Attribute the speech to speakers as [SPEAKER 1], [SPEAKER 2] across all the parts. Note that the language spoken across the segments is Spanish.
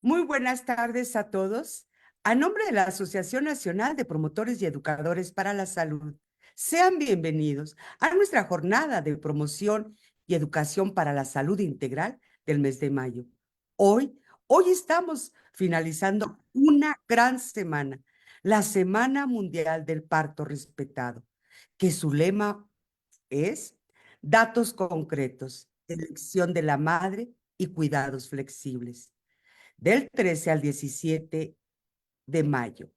[SPEAKER 1] Muy buenas tardes a todos. A nombre de la Asociación Nacional de Promotores y Educadores para la Salud, sean bienvenidos a nuestra jornada de promoción y educación para la salud integral del mes de mayo. Hoy, hoy estamos finalizando una gran semana, la Semana Mundial del Parto Respetado, que su lema es datos concretos, elección de la madre y cuidados flexibles del 13 al 17 de mayo.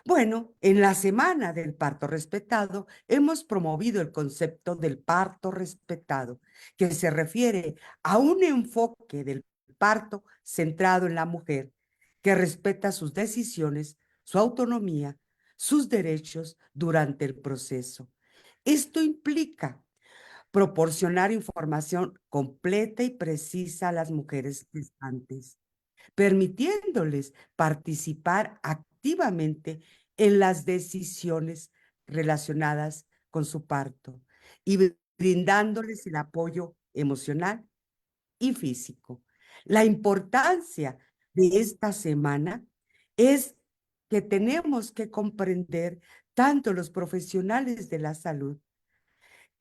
[SPEAKER 1] Bueno, en la Semana del Parto Respetado hemos promovido el concepto del parto respetado, que se refiere a un enfoque del parto centrado en la mujer, que respeta sus decisiones, su autonomía, sus derechos durante el proceso. Esto implica proporcionar información completa y precisa a las mujeres gestantes, permitiéndoles participar activamente en las decisiones relacionadas con su parto y brindándoles el apoyo emocional y físico. La importancia de esta semana es que tenemos que comprender tanto los profesionales de la salud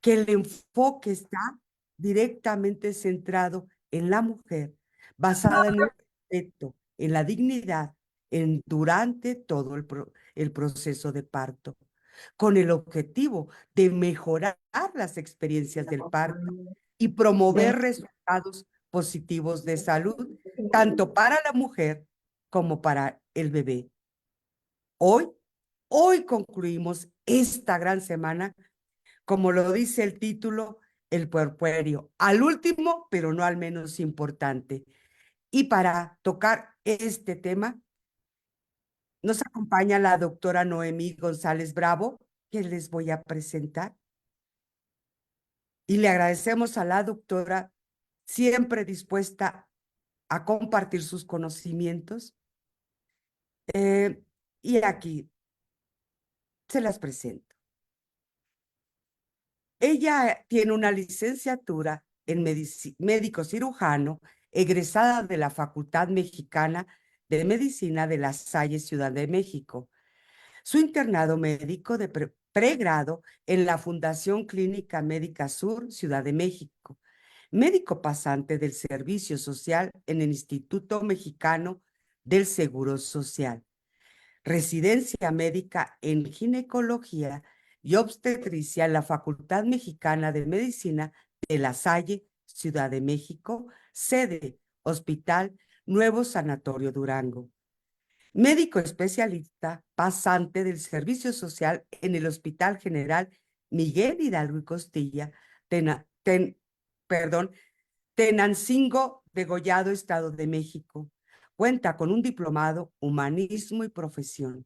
[SPEAKER 1] que el enfoque está directamente centrado en la mujer, basada en el respeto, en la dignidad, durante todo el proceso de parto, con el objetivo de mejorar las experiencias del parto y promover resultados positivos de salud, tanto para la mujer como para el bebé. Hoy, hoy concluimos esta gran semana, como lo dice el título, el puerperio, al último, pero no al menos importante. Y para tocar este tema, nos acompaña la doctora Noemí González Bravo, que les voy a presentar. Y le agradecemos a la doctora, siempre dispuesta a compartir sus conocimientos. Eh, y aquí se las presento. Ella tiene una licenciatura en médico cirujano, egresada de la Facultad Mexicana de Medicina de La Salle, Ciudad de México. Su internado médico de pregrado en la Fundación Clínica Médica Sur, Ciudad de México. Médico pasante del Servicio Social en el Instituto Mexicano del Seguro Social. Residencia médica en ginecología y obstetricia en la Facultad Mexicana de Medicina de La Salle, Ciudad de México, sede, Hospital Nuevo Sanatorio Durango. Médico especialista pasante del Servicio Social en el Hospital General Miguel Hidalgo y Costilla, perdón, Tenancingo, Degollado, Estado de México. Cuenta con un diplomado Humanismo y Profesión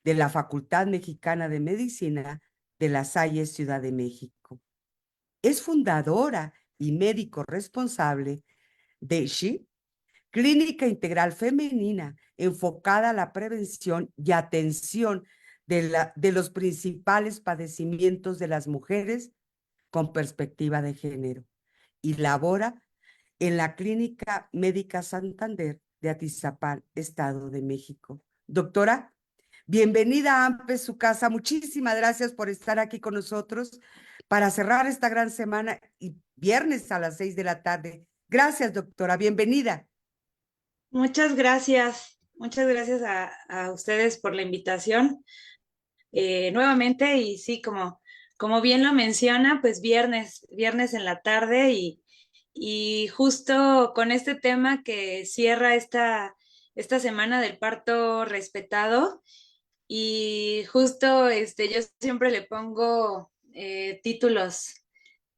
[SPEAKER 1] de la Facultad Mexicana de Medicina de La Salle, Ciudad de México. Es fundadora y médico responsable de SHE, Clínica Integral Femenina, enfocada a la prevención y atención de los principales padecimientos de las mujeres con perspectiva de género. Y labora en la Clínica Médica Santander de Atizapán, Estado de México. Doctora, bienvenida a AMPE, su casa. Muchísimas gracias por estar aquí con nosotros para cerrar esta gran semana y viernes a las 6 de la tarde. Gracias, doctora. Bienvenida.
[SPEAKER 2] Muchas gracias a ustedes por la invitación nuevamente y sí, como bien lo menciona, pues viernes en la tarde y justo con este tema que cierra esta semana del parto respetado y justo yo siempre le pongo títulos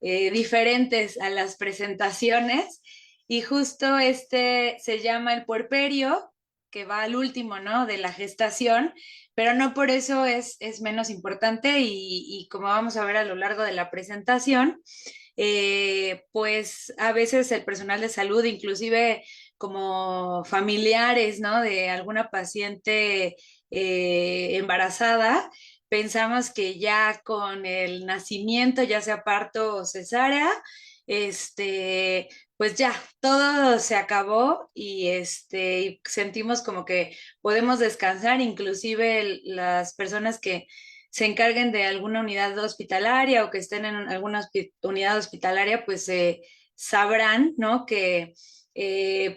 [SPEAKER 2] diferentes a las presentaciones y justo este se llama el puerperio, que va al último, ¿no? De la gestación, pero no por eso es menos importante y como vamos a ver a lo largo de la presentación, pues a veces el personal de salud, inclusive como familiares, ¿no? De alguna paciente embarazada, pensamos que ya con el nacimiento, ya sea parto o cesárea, pues pues ya, todo se acabó y y sentimos como que podemos descansar, inclusive las personas que se encarguen de alguna unidad hospitalaria o que estén en alguna unidad hospitalaria, pues sabrán, ¿no? Que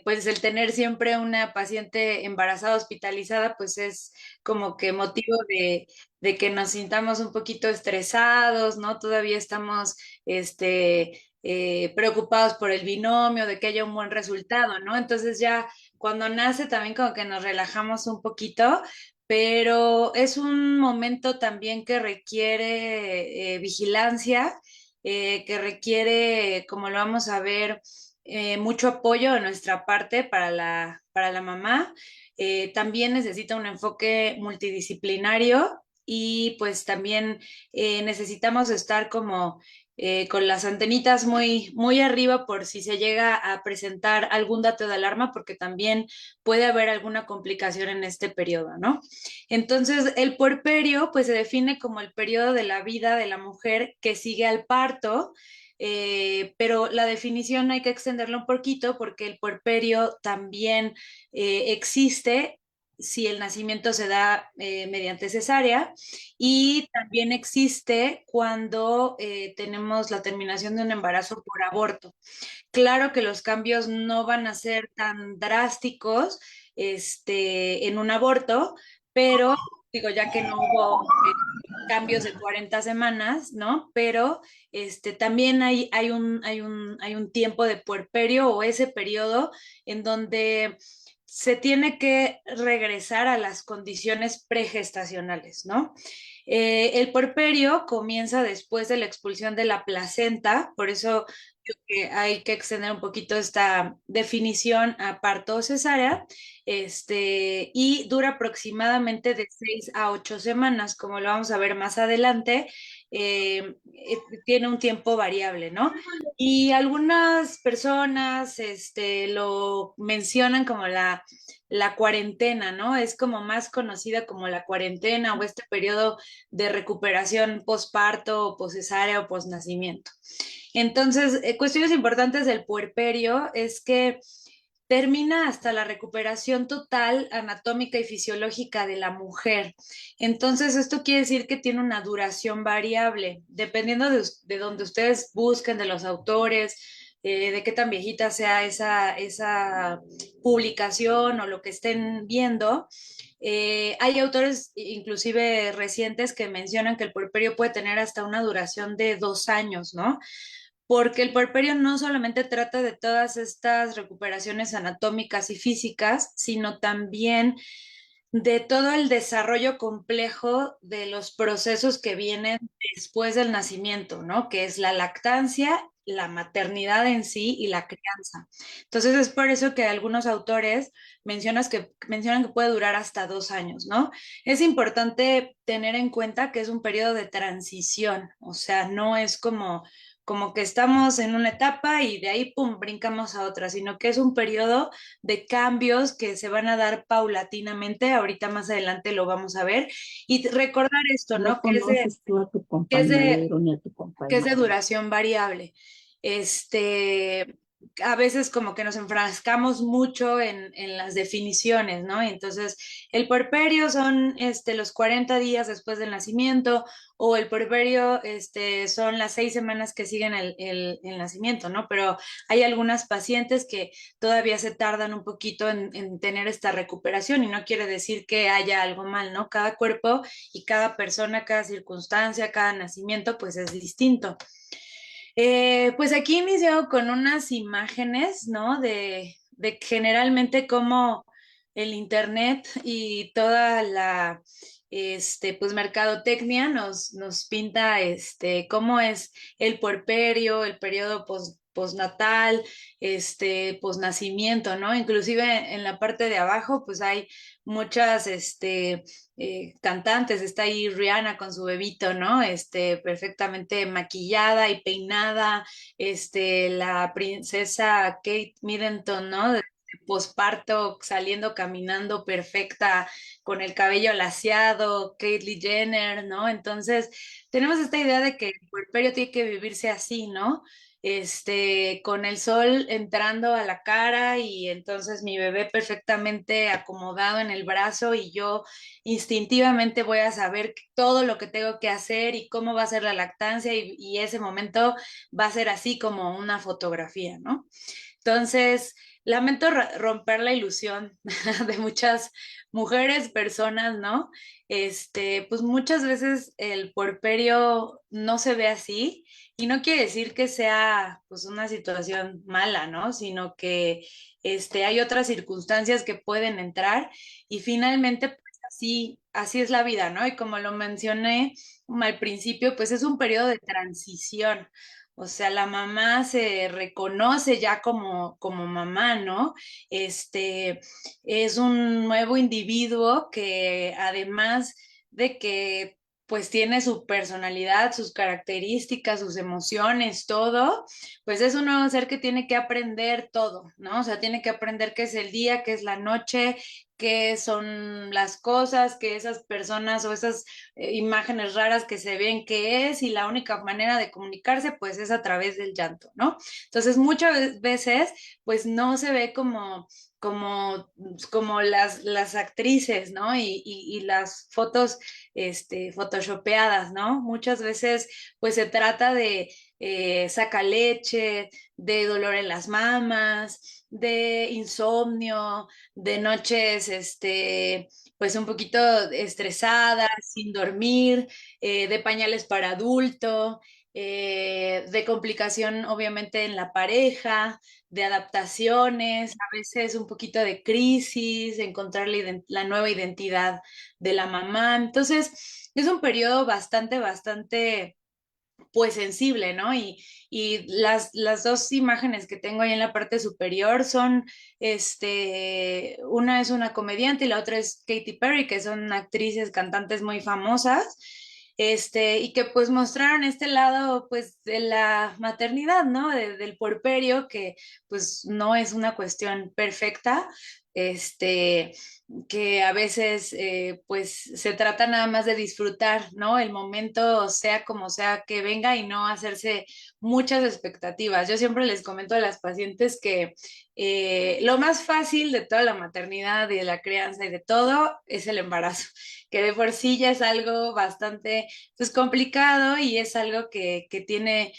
[SPEAKER 2] pues el tener siempre una paciente embarazada hospitalizada, pues es como que motivo de que nos sintamos un poquito estresados, ¿no? Todavía estamos, preocupados por el binomio, de que haya un buen resultado, ¿no? Entonces ya cuando nace también como que nos relajamos un poquito, pero es un momento también que requiere vigilancia, que requiere, como lo vamos a ver, mucho apoyo de nuestra parte para para la mamá. También necesita un enfoque multidisciplinario y pues también necesitamos estar como con las antenitas muy arriba por si se llega a presentar algún dato de alarma, porque también puede haber alguna complicación en este periodo, ¿no? Entonces, el puerperio, pues se define como el periodo de la vida de la mujer que sigue al parto, pero la definición hay que extenderla un poquito porque el puerperio también existe si el nacimiento se da mediante cesárea y también existe cuando tenemos la terminación de un embarazo por aborto. Claro que los cambios no van a ser tan drásticos, en un aborto, pero digo, ya que no hubo cambios de 40 semanas, ¿no? Pero también hay un tiempo de puerperio o ese periodo en donde se tiene que regresar a las condiciones pregestacionales, ¿no? El puerperio comienza después de la expulsión de la placenta, por eso creo que hay que extender un poquito esta definición a parto o cesárea, y dura aproximadamente de 6 a 8 semanas, como lo vamos a ver más adelante, tiene un tiempo variable, ¿no? Y algunas personas, lo mencionan como la cuarentena, ¿no? Es como más conocida como la cuarentena o este periodo de recuperación posparto, poscesárea o posnacimiento. Entonces, cuestiones importantes del puerperio es que termina hasta la recuperación total anatómica y fisiológica de la mujer. Entonces, esto quiere decir que tiene una duración variable, dependiendo de donde ustedes busquen, de los autores, de qué tan viejita sea esa publicación o lo que estén viendo. Hay autores, inclusive recientes, que mencionan que el puerperio puede tener hasta una duración de 2 años, ¿no? Porque el puerperio no solamente trata de todas estas recuperaciones anatómicas y físicas, sino también de todo el desarrollo complejo de los procesos que vienen después del nacimiento, ¿no? Que es la lactancia, la maternidad en sí y la crianza. Entonces es por eso que algunos autores mencionan que puede durar hasta 2 años, ¿no? Es importante tener en cuenta que es un periodo de transición, o sea, no es como que estamos en una etapa y de ahí, pum, brincamos a otra, sino que es un periodo de cambios que se van a dar paulatinamente. Ahorita más adelante lo vamos a ver. Y recordar esto,
[SPEAKER 3] No
[SPEAKER 2] ¿no? Que
[SPEAKER 3] conoces tú a tu
[SPEAKER 2] que es de,
[SPEAKER 3] compañero ni a tu
[SPEAKER 2] que es de
[SPEAKER 3] compañera.
[SPEAKER 2] duración variable. Este, a veces como que nos enfrascamos mucho en las definiciones, ¿no? Y entonces, el puerperio son los 40 días después del nacimiento, o el puerperio son las 6 semanas que siguen el nacimiento, ¿no? Pero hay algunas pacientes que todavía se tardan un poquito en tener esta recuperación y no quiere decir que haya algo mal, ¿no? Cada cuerpo y cada persona, cada circunstancia, cada nacimiento, pues es distinto. Pues aquí inicio con unas imágenes, ¿no? De generalmente cómo el internet y toda la, pues mercadotecnia nos pinta, cómo es el puerperio, el periodo postnatal, posnacimiento, ¿no? Inclusive en la parte de abajo, pues hay muchas, cantantes, está ahí Rihanna con su bebito, ¿no? Perfectamente maquillada y peinada, la princesa Kate Middleton, ¿no? De posparto, saliendo, caminando perfecta, con el cabello laciado, Caitlyn Jenner, ¿no? Entonces, tenemos esta idea de que el puerperio tiene que vivirse así, ¿no? con el sol entrando a la cara y entonces mi bebé perfectamente acomodado en el brazo y yo instintivamente voy a saber todo lo que tengo que hacer y cómo va a ser la lactancia y ese momento va a ser así como una fotografía, ¿no? Entonces, lamento romper la ilusión de muchas mujeres, personas, ¿no? Pues muchas veces el puerperio no se ve así y no quiere decir que sea pues una situación mala, ¿no? Sino que hay otras circunstancias que pueden entrar y finalmente pues así es la vida, ¿no? Y como lo mencioné al principio, pues es un periodo de transición. O sea, la mamá se reconoce ya como mamá, ¿no? Es un nuevo individuo que además de que pues tiene su personalidad, sus características, sus emociones, todo, pues es un nuevo ser que tiene que aprender todo, ¿no? O sea, tiene que aprender qué es el día, qué es la noche, qué son las cosas, que esas personas o esas imágenes raras que se ven qué es y la única manera de comunicarse pues es a través del llanto, ¿no? Entonces muchas veces pues no se ve como las actrices, ¿no? Y las fotos photoshopeadas, ¿no? Muchas veces pues se trata de saca leche, de dolor en las mamas, de insomnio, de noches, pues un poquito estresadas, sin dormir, de pañales para adulto, de complicación obviamente en la pareja, de adaptaciones, a veces un poquito de crisis, de encontrar la nueva identidad de la mamá. Entonces, es un periodo bastante pues sensible, ¿no? Y las dos imágenes que tengo ahí en la parte superior son, una es una comediante y la otra es Katy Perry, que son actrices, cantantes muy famosas, y que pues mostraron este lado pues de la maternidad, ¿no? Del puerperio, que pues no es una cuestión perfecta, este, que a veces pues se trata nada más de disfrutar, ¿no? El momento sea como sea que venga y no hacerse muchas expectativas. Yo siempre les comento a las pacientes que lo más fácil de toda la maternidad y de la crianza y de todo es el embarazo, que de por sí ya es algo bastante pues complicado y es algo que tiene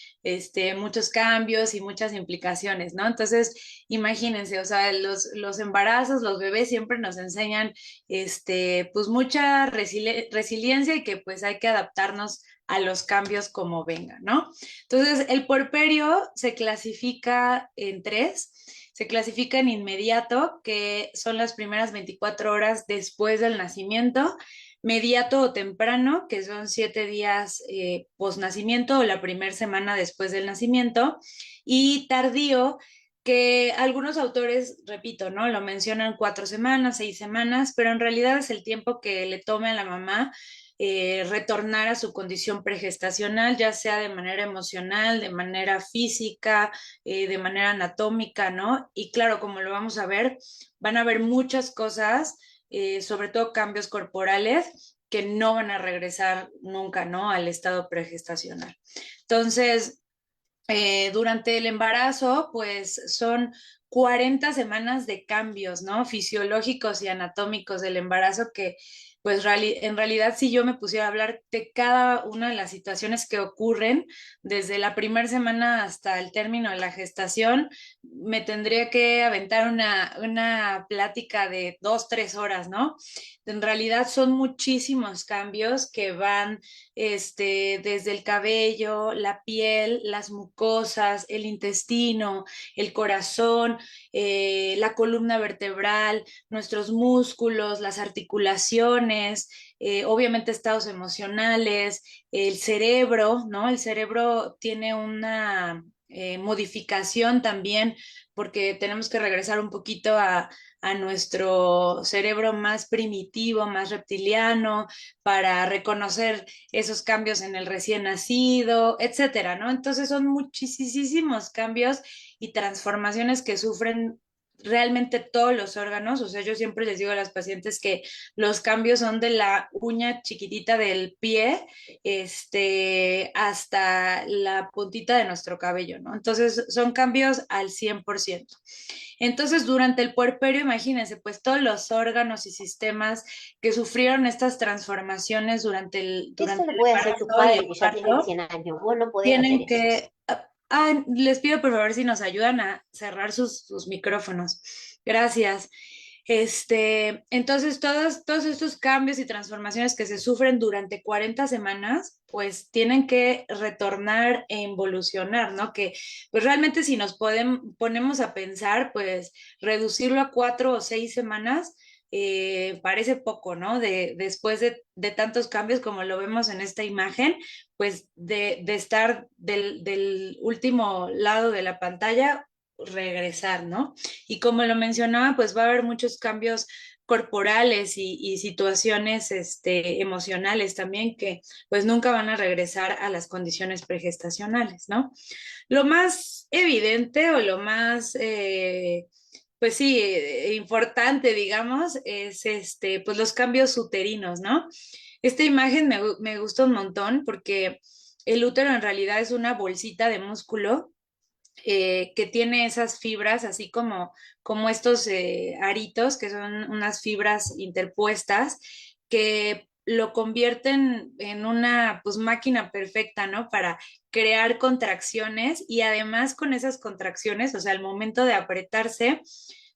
[SPEAKER 2] muchos cambios y muchas implicaciones, ¿no? Entonces, imagínense, o sea, los embarazos, los bebés siempre nos enseñan, pues mucha resiliencia y que pues hay que adaptarnos a los cambios como vengan, ¿no? Entonces, el puerperio se clasifica en tres. Se clasifica en inmediato, que son las primeras 24 horas después del nacimiento, mediato o temprano, que son 7 días post-nacimiento o la primera semana después del nacimiento, y tardío, que algunos autores, repito, ¿no? Lo mencionan 4 semanas, 6 semanas, pero en realidad es el tiempo que le tome a la mamá retornar a su condición pregestacional, ya sea de manera emocional, de manera física, de manera anatómica, ¿no? Y claro, como lo vamos a ver, van a haber muchas cosas, sobre todo cambios corporales, que no van a regresar nunca, ¿no? Al estado pregestacional. Entonces, durante el embarazo, pues son 40 semanas de cambios, ¿no? Fisiológicos y anatómicos del embarazo que, pues en realidad, si yo me pusiera a hablar de cada una de las situaciones que ocurren desde la primera semana hasta el término de la gestación, me tendría que aventar una plática de 2, 3 horas, ¿no? En realidad son muchísimos cambios que van desde el cabello, la piel, las mucosas, el intestino, el corazón, la columna vertebral, nuestros músculos, las articulaciones, obviamente estados emocionales, el cerebro, ¿no? El cerebro tiene una modificación también porque tenemos que regresar un poquito a nuestro cerebro más primitivo, más reptiliano, para reconocer esos cambios en el recién nacido, etcétera, ¿no? Entonces son muchísimos cambios y transformaciones que sufren realmente todos los órganos. O sea, yo siempre les digo a las pacientes que los cambios son de la uña chiquitita del pie, hasta la puntita de nuestro cabello, ¿no? Entonces, son cambios al 100%. Entonces, durante el puerperio, imagínense, pues todos los órganos y sistemas que sufrieron estas transformaciones
[SPEAKER 3] Eso
[SPEAKER 2] durante
[SPEAKER 3] lo
[SPEAKER 2] el
[SPEAKER 3] puede hacer tu
[SPEAKER 2] embarazo y
[SPEAKER 3] padre
[SPEAKER 2] el
[SPEAKER 3] que ya tiene
[SPEAKER 2] parto,
[SPEAKER 3] 100 años. Vos no podés hacer
[SPEAKER 2] tienen
[SPEAKER 3] eso.
[SPEAKER 2] que... les pido por favor si nos ayudan a cerrar sus micrófonos. Gracias. Entonces, todos estos cambios y transformaciones que se sufren durante 40 semanas, pues tienen que retornar e involucionar, ¿no? Que pues realmente si nos ponemos a pensar, pues reducirlo a 4 o 6 semanas parece poco, ¿no? Después de tantos cambios como lo vemos en esta imagen, pues de estar del último lado de la pantalla, regresar, ¿no? Y como lo mencionaba, pues va a haber muchos cambios corporales y situaciones emocionales también que pues nunca van a regresar a las condiciones pregestacionales, ¿no? Lo más evidente o lo más, pues sí, importante, digamos, es pues los cambios uterinos, ¿no? Esta imagen me gusta un montón porque el útero en realidad es una bolsita de músculo que tiene esas fibras, así como estos aritos, que son unas fibras interpuestas, que lo convierten en una pues máquina perfecta, ¿no? Para crear contracciones y además con esas contracciones, o sea, al momento de apretarse,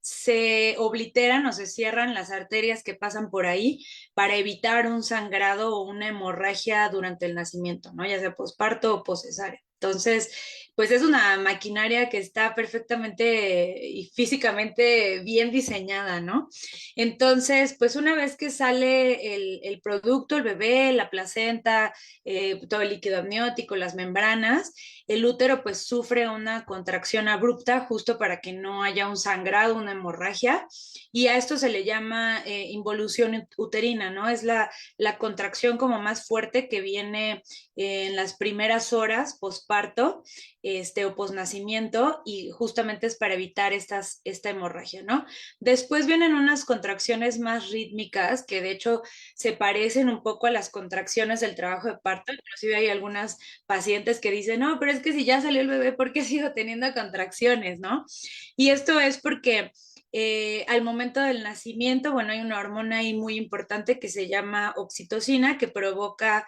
[SPEAKER 2] se obliteran o se cierran las arterias que pasan por ahí para evitar un sangrado o una hemorragia durante el nacimiento, ¿no? Ya sea posparto o poscesárea. Entonces, pues es una maquinaria que está perfectamente y físicamente bien diseñada, ¿no? Entonces, pues una vez que sale el producto, el bebé, la placenta, todo el líquido amniótico, las membranas, el útero pues sufre una contracción abrupta justo para que no haya un sangrado, una hemorragia, y a esto se le llama involución uterina, ¿no? Es la contracción como más fuerte que viene en las primeras horas posparto o posnacimiento y justamente es para evitar esta hemorragia, ¿no? Después vienen unas contracciones más rítmicas que de hecho se parecen un poco a las contracciones del trabajo de parto, inclusive hay algunas pacientes que dicen, no, pero es que si ya salió el bebé, ¿por qué sigo teniendo contracciones, no? Y esto es porque al momento del nacimiento, bueno, hay una hormona ahí muy importante que se llama oxitocina que provoca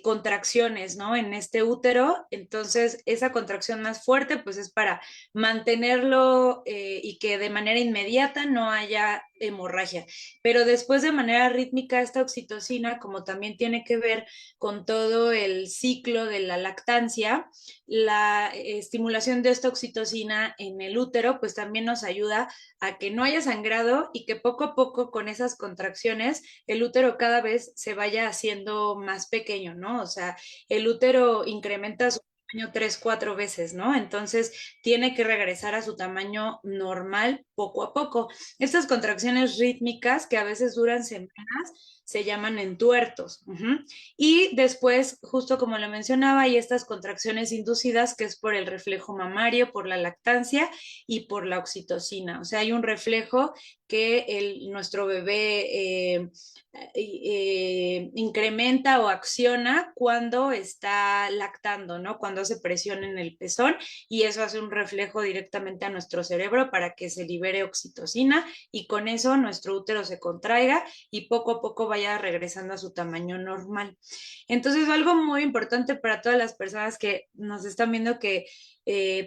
[SPEAKER 2] contracciones, ¿no? En este útero, entonces esa contracción más fuerte pues es para mantenerlo y que de manera inmediata no haya hemorragia, pero después de manera rítmica esta oxitocina, como también tiene que ver con todo el ciclo de la lactancia, la estimulación de esta oxitocina en el útero pues también nos ayuda a que no haya sangrado y que poco a poco con esas contracciones el útero cada vez se vaya haciendo más pequeño, ¿no? O sea, el útero incrementa su tamaño 3, 4 veces, ¿no? Entonces tiene que regresar a su tamaño normal poco a poco. Estas contracciones rítmicas que a veces duran semanas se llaman entuertos. Y después, justo como lo mencionaba, hay estas contracciones inducidas que es por el reflejo mamario, por la lactancia y por la oxitocina. O sea, hay un reflejo que nuestro bebé incrementa o acciona cuando está lactando, ¿no? Cuando hace presión en el pezón y eso hace un reflejo directamente a nuestro cerebro para que se libere oxitocina y con eso nuestro útero se contraiga y poco a poco vaya regresando a su tamaño normal. Entonces, algo muy importante para todas las personas que nos están viendo que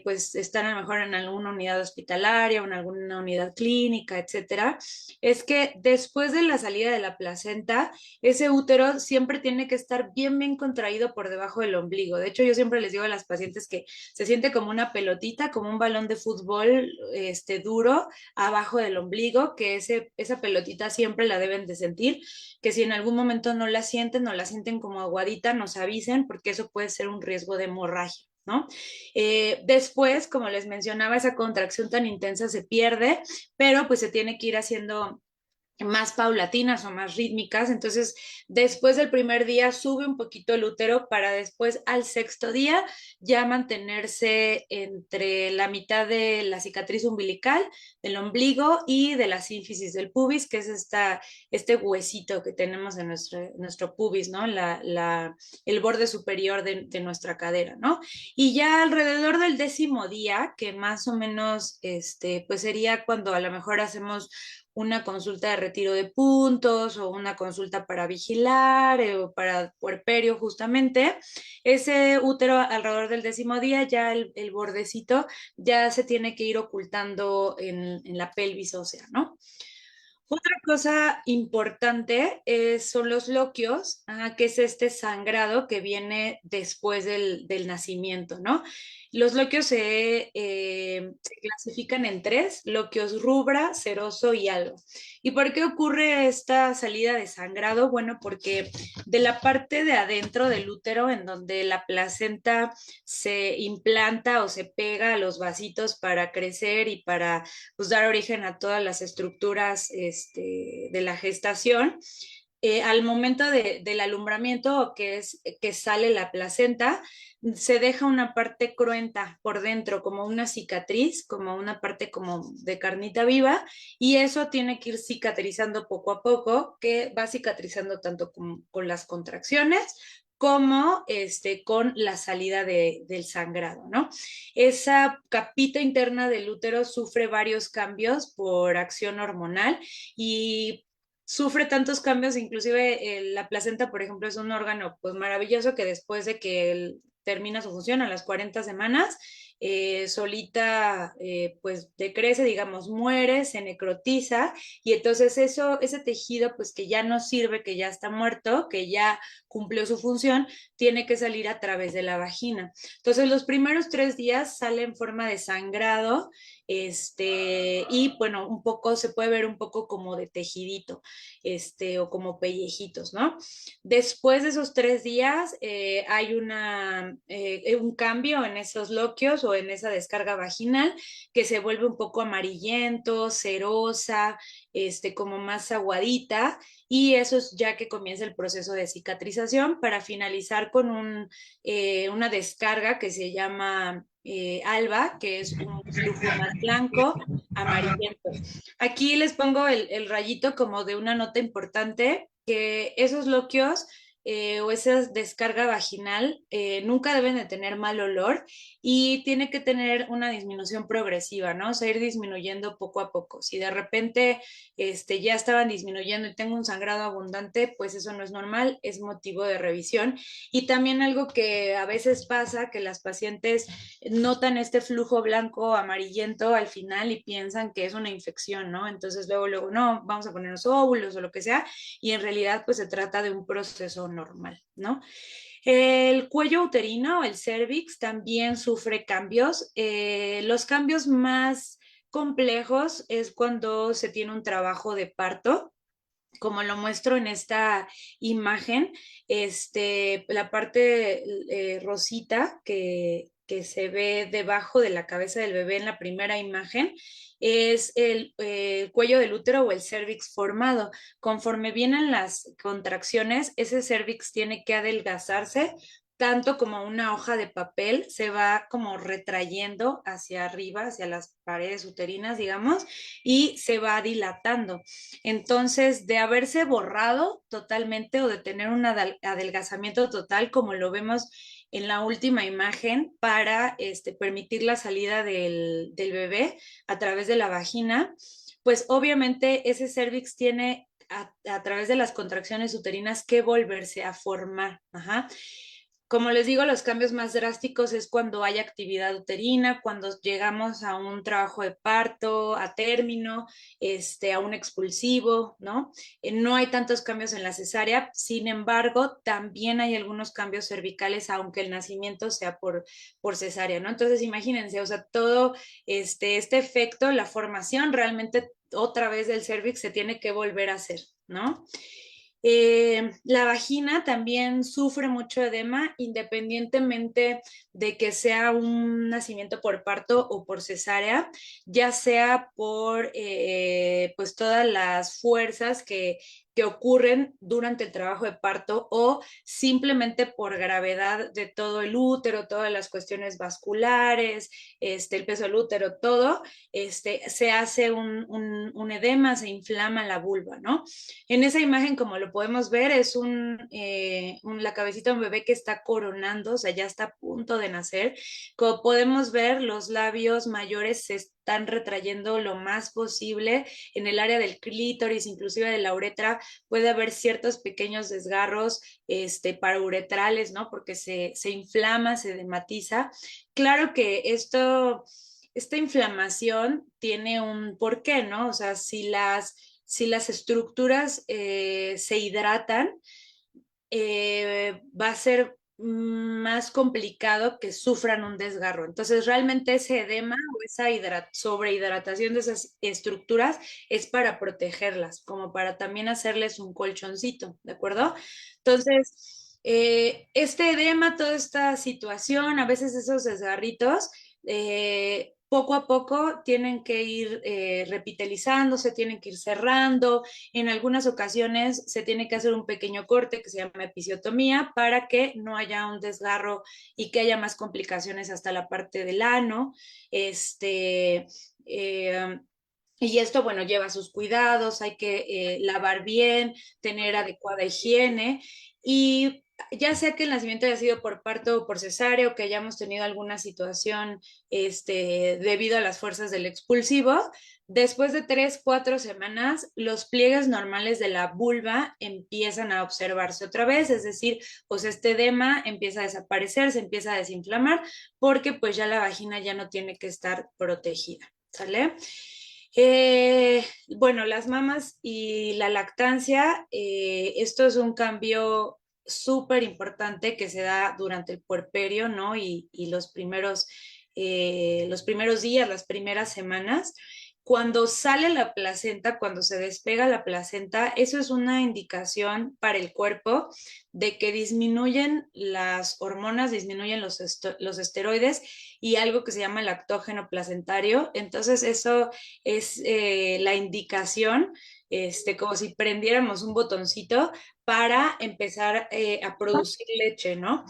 [SPEAKER 2] pues están a lo mejor en alguna unidad hospitalaria o en alguna unidad clínica, etcétera, es que después de la salida de la placenta, ese útero siempre tiene que estar bien, bien contraído por debajo del ombligo. De hecho, yo siempre les digo a las pacientes que se siente como una pelotita, como un balón de fútbol duro abajo del ombligo, que esa pelotita siempre la deben de sentir, que si en algún momento no la sienten o la sienten como aguadita, nos avisen porque eso puede ser un riesgo de hemorragia, ¿no? Después, como les mencionaba, esa contracción tan intensa se pierde, pero pues se tiene que ir haciendo más paulatinas o más rítmicas. Entonces, después del primer día sube un poquito el útero para después al sexto día ya mantenerse entre la mitad de la cicatriz umbilical, del ombligo y de la sínfisis del pubis, que es este huesito que tenemos en nuestro pubis, ¿no? El borde superior de nuestra cadera, ¿no? Y ya alrededor del 10.º día, que más o menos, pues sería cuando a lo mejor hacemos una consulta de retiro de puntos o una consulta para vigilar o para puerperio justamente, ese útero alrededor del 10.º día, ya el bordecito ya se tiene que ir ocultando en la pelvis ósea, ¿no? Otra cosa importante son los loquios, que es este sangrado que viene después del nacimiento, ¿no? Los loquios se clasifican en tres: loquios rubra, seroso y algo. ¿Y por qué ocurre esta salida de sangrado? Bueno, porque de la parte de adentro del útero, en donde la placenta se implanta o se pega a los vasitos para crecer y para pues, dar origen a todas las estructuras de la gestación. Al momento del alumbramiento, que es que sale la placenta, se deja una parte cruenta por dentro, como una cicatriz, como una parte como de carnita viva, y eso tiene que ir cicatrizando poco a poco, que va cicatrizando tanto con las contracciones como con la salida del sangrado, ¿no? Esa capita interna del útero sufre varios cambios por acción hormonal y sufre tantos cambios, inclusive la placenta, por ejemplo, es un órgano pues maravilloso que después de que termina su función a las 40 semanas, solita pues decrece, digamos, muere, se necrotiza y entonces ese tejido pues que ya no sirve, que ya está muerto, que ya cumplió su función, tiene que salir a través de la vagina. Entonces los primeros 3 días sale en forma de sangrado, y bueno, un poco, se puede ver un poco como de tejidito, o como pellejitos, ¿no? Después de esos 3 días hay un cambio en esos loquios o en esa descarga vaginal que se vuelve un poco amarillento, cerosa, como más aguadita, y eso es ya que comienza el proceso de cicatrización para finalizar con una descarga que se llama alba, que es un flujo más blanco, amarillento. Aquí les pongo el rayito como de una nota importante, que esos loquios o esa descarga vaginal nunca deben de tener mal olor y tiene que tener una disminución progresiva, ¿no? O sea, ir disminuyendo poco a poco. Si de repente ya estaban disminuyendo y tengo un sangrado abundante, pues eso no es normal, es motivo de revisión. Y también algo que a veces pasa, que las pacientes notan este flujo blanco amarillento al final y piensan que es una infección, ¿no? Entonces luego, no, vamos a ponernos óvulos o lo que sea, y en realidad pues se trata de un proceso normal, ¿no? El cuello uterino, el cervix, también sufre cambios. Los cambios más complejos es cuando se tiene un trabajo de parto, como lo muestro en esta imagen, la parte rosita que se ve debajo de la cabeza del bebé en la primera imagen es el cuello del útero o el cervix formado. Conforme vienen las contracciones, ese cervix tiene que adelgazarse tanto como una hoja de papel, se va como retrayendo hacia arriba, hacia las paredes uterinas, digamos, y se va dilatando. Entonces, de haberse borrado totalmente o de tener un adelgazamiento total, como lo vemos en la última imagen, para permitir la salida del bebé a través de la vagina, pues obviamente ese cervix tiene a través de las contracciones uterinas que volverse a formar. Ajá. Como les digo, los cambios más drásticos es cuando hay actividad uterina, cuando llegamos a un trabajo de parto, a término, a un expulsivo, ¿no? No hay tantos cambios en la cesárea, sin embargo, también hay algunos cambios cervicales, aunque el nacimiento sea por cesárea, ¿no? Entonces, imagínense, o sea, todo este efecto, la formación realmente otra vez del cervix se tiene que volver a hacer, ¿no? La vagina también sufre mucho edema, independientemente de que sea un nacimiento por parto o por cesárea, ya sea por pues todas las fuerzas que ocurren durante el trabajo de parto o simplemente por gravedad de todo el útero, todas las cuestiones vasculares, el peso del útero, todo, se hace un edema, se inflama la vulva, ¿no? En esa imagen, como lo podemos ver, es la cabecita de un bebé que está coronando, o sea, ya está a punto de nacer. Como podemos ver, los labios mayores se están retrayendo lo más posible en el área del clítoris, inclusive de la uretra, puede haber ciertos pequeños desgarros parauretrales, ¿no? Porque se inflama, se dematiza. Claro que esta inflamación tiene un porqué, ¿no? O sea, si las estructuras se hidratan, va a ser más complicado que sufran un desgarro. Entonces, realmente ese edema o esa sobrehidratación de esas estructuras es para protegerlas, como para también hacerles un colchoncito, ¿de acuerdo? Entonces, este edema, toda esta situación, a veces esos desgarritos, poco a poco tienen que ir repitelizándose, tienen que ir cerrando. En algunas ocasiones se tiene que hacer un pequeño corte que se llama episiotomía para que no haya un desgarro y que haya más complicaciones hasta la parte del ano. Y esto, bueno, lleva sus cuidados, hay que lavar bien, tener adecuada higiene y ya sea que el nacimiento haya sido por parto o por cesárea o que hayamos tenido alguna situación debido a las fuerzas del expulsivo, después de 3, 4 semanas, los pliegues normales de la vulva empiezan a observarse otra vez, es decir, pues este edema empieza a desaparecer, se empieza a desinflamar porque pues ya la vagina ya no tiene que estar protegida, ¿sale? Bueno, las mamas y la lactancia, esto es un cambio súper importante que se da durante el puerperio, ¿no? Y los primeros días, las primeras semanas. Cuando sale la placenta, cuando se despega la placenta, eso es una indicación para el cuerpo de que disminuyen las hormonas, disminuyen los esteroides y algo que se llama lactógeno placentario. Entonces, eso es la indicación, como si prendiéramos un botoncito para empezar a producir leche, ¿no?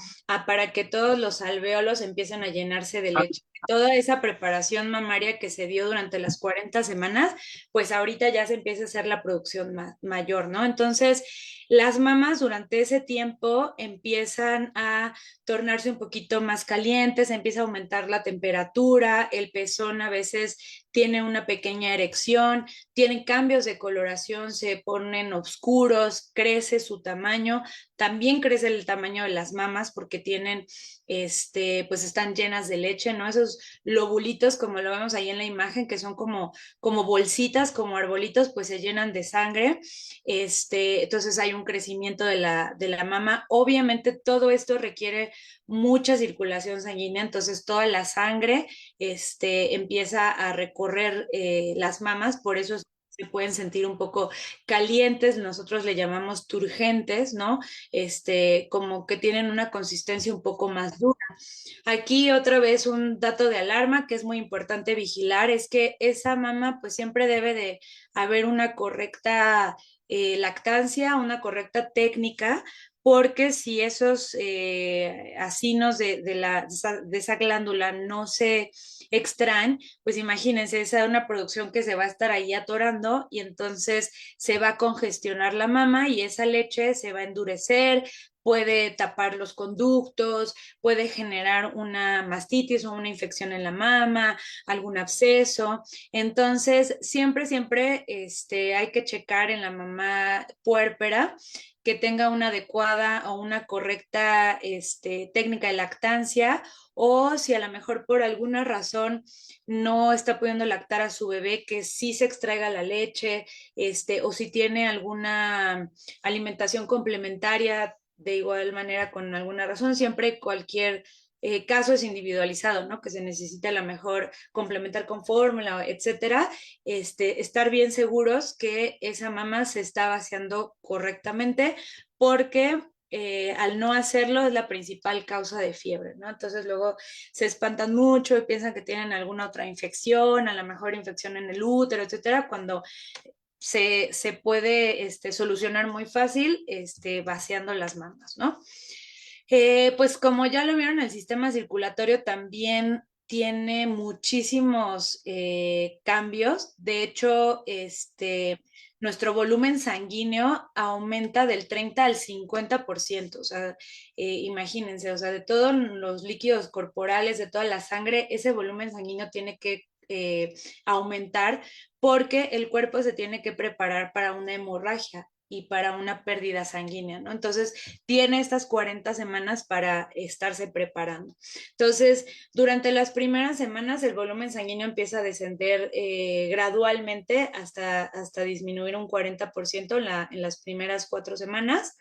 [SPEAKER 2] Para que todos los alvéolos empiecen a llenarse de leche. Toda esa preparación mamaria que se dio durante las 40 semanas, pues ahorita ya se empieza a hacer la producción mayor, ¿no? Entonces, las mamas durante ese tiempo empiezan a tornarse un poquito más calientes, empieza a aumentar la temperatura, el pezón a veces tiene una pequeña erección, tienen cambios de coloración, se ponen oscuros, crece su tamaño, también crece el tamaño de las mamas porque tienen, pues están llenas de leche, ¿no? Esos lobulitos, como lo vemos ahí en la imagen, que son como bolsitas, como arbolitos, pues se llenan de sangre. Entonces hay un crecimiento de la mama. Obviamente todo esto requiere mucha circulación sanguínea, entonces toda la sangre empieza a recorrer las mamas, por eso se pueden sentir un poco calientes, nosotros le llamamos turgentes, ¿no? Como que tienen una consistencia un poco más dura. Aquí otra vez un dato de alarma que es muy importante vigilar, es que esa mama pues siempre debe de haber una correcta lactancia, una correcta técnica, porque si esos acinos de esa glándula no se extraen, pues imagínense, esa es una producción que se va a estar ahí atorando y entonces se va a congestionar la mama y esa leche se va a endurecer, puede tapar los conductos, puede generar una mastitis o una infección en la mama, algún absceso. Entonces, siempre, hay que checar en la mamá puérpera que tenga una adecuada o una correcta técnica de lactancia, o si a lo mejor por alguna razón no está pudiendo lactar a su bebé, que sí se extraiga la leche, o si tiene alguna alimentación complementaria de igual manera con alguna razón, siempre cualquier caso es individualizado, ¿no? Que se necesita a lo mejor complementar con fórmula, etcétera, estar bien seguros que esa mama se está vaciando correctamente, porque al no hacerlo es la principal causa de fiebre, ¿no? Entonces luego se espantan mucho y piensan que tienen alguna otra infección, a lo mejor infección en el útero, etcétera, cuando se puede solucionar muy fácil vaciando las mamas, ¿no? Pues como ya lo vieron, el sistema circulatorio también tiene muchísimos cambios. De hecho, nuestro volumen sanguíneo aumenta del 30 al 50%. O sea, imagínense, o sea, de todos los líquidos corporales, de toda la sangre, ese volumen sanguíneo tiene que aumentar, porque el cuerpo se tiene que preparar para una hemorragia y para una pérdida sanguínea, ¿no? Entonces, tiene estas 40 semanas para estarse preparando. Entonces, durante las primeras semanas, el volumen sanguíneo empieza a descender gradualmente hasta disminuir un 40% en las primeras 4 semanas.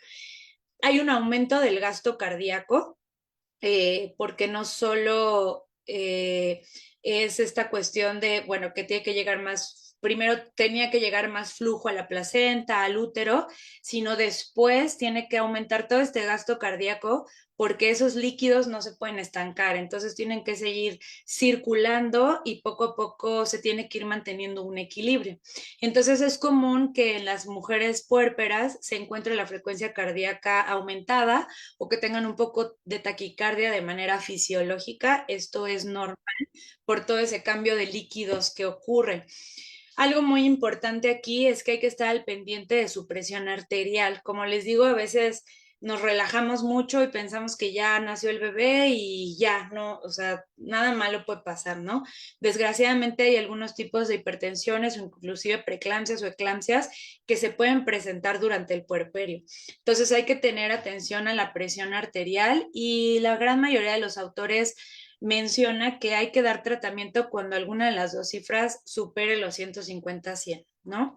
[SPEAKER 2] Hay un aumento del gasto cardíaco, porque no solo es esta cuestión de, bueno, que tiene que llegar más, primero tenía que llegar más flujo a la placenta, al útero, sino después tiene que aumentar todo este gasto cardíaco, porque esos líquidos no se pueden estancar, entonces tienen que seguir circulando y poco a poco se tiene que ir manteniendo un equilibrio. Entonces es común que en las mujeres puérperas se encuentre la frecuencia cardíaca aumentada, o que tengan un poco de taquicardia de manera fisiológica. Esto es normal por todo ese cambio de líquidos que ocurre. Algo muy importante aquí es que hay que estar al pendiente de su presión arterial. Como les digo, a veces nos relajamos mucho y pensamos que ya nació el bebé y ya, no, o sea, nada malo puede pasar, ¿no? Desgraciadamente hay algunos tipos de hipertensiones o inclusive preeclampsias o eclampsias que se pueden presentar durante el puerperio. Entonces hay que tener atención a la presión arterial, y la gran mayoría de los autores menciona que hay que dar tratamiento cuando alguna de las dos cifras supere los 150-100, ¿no?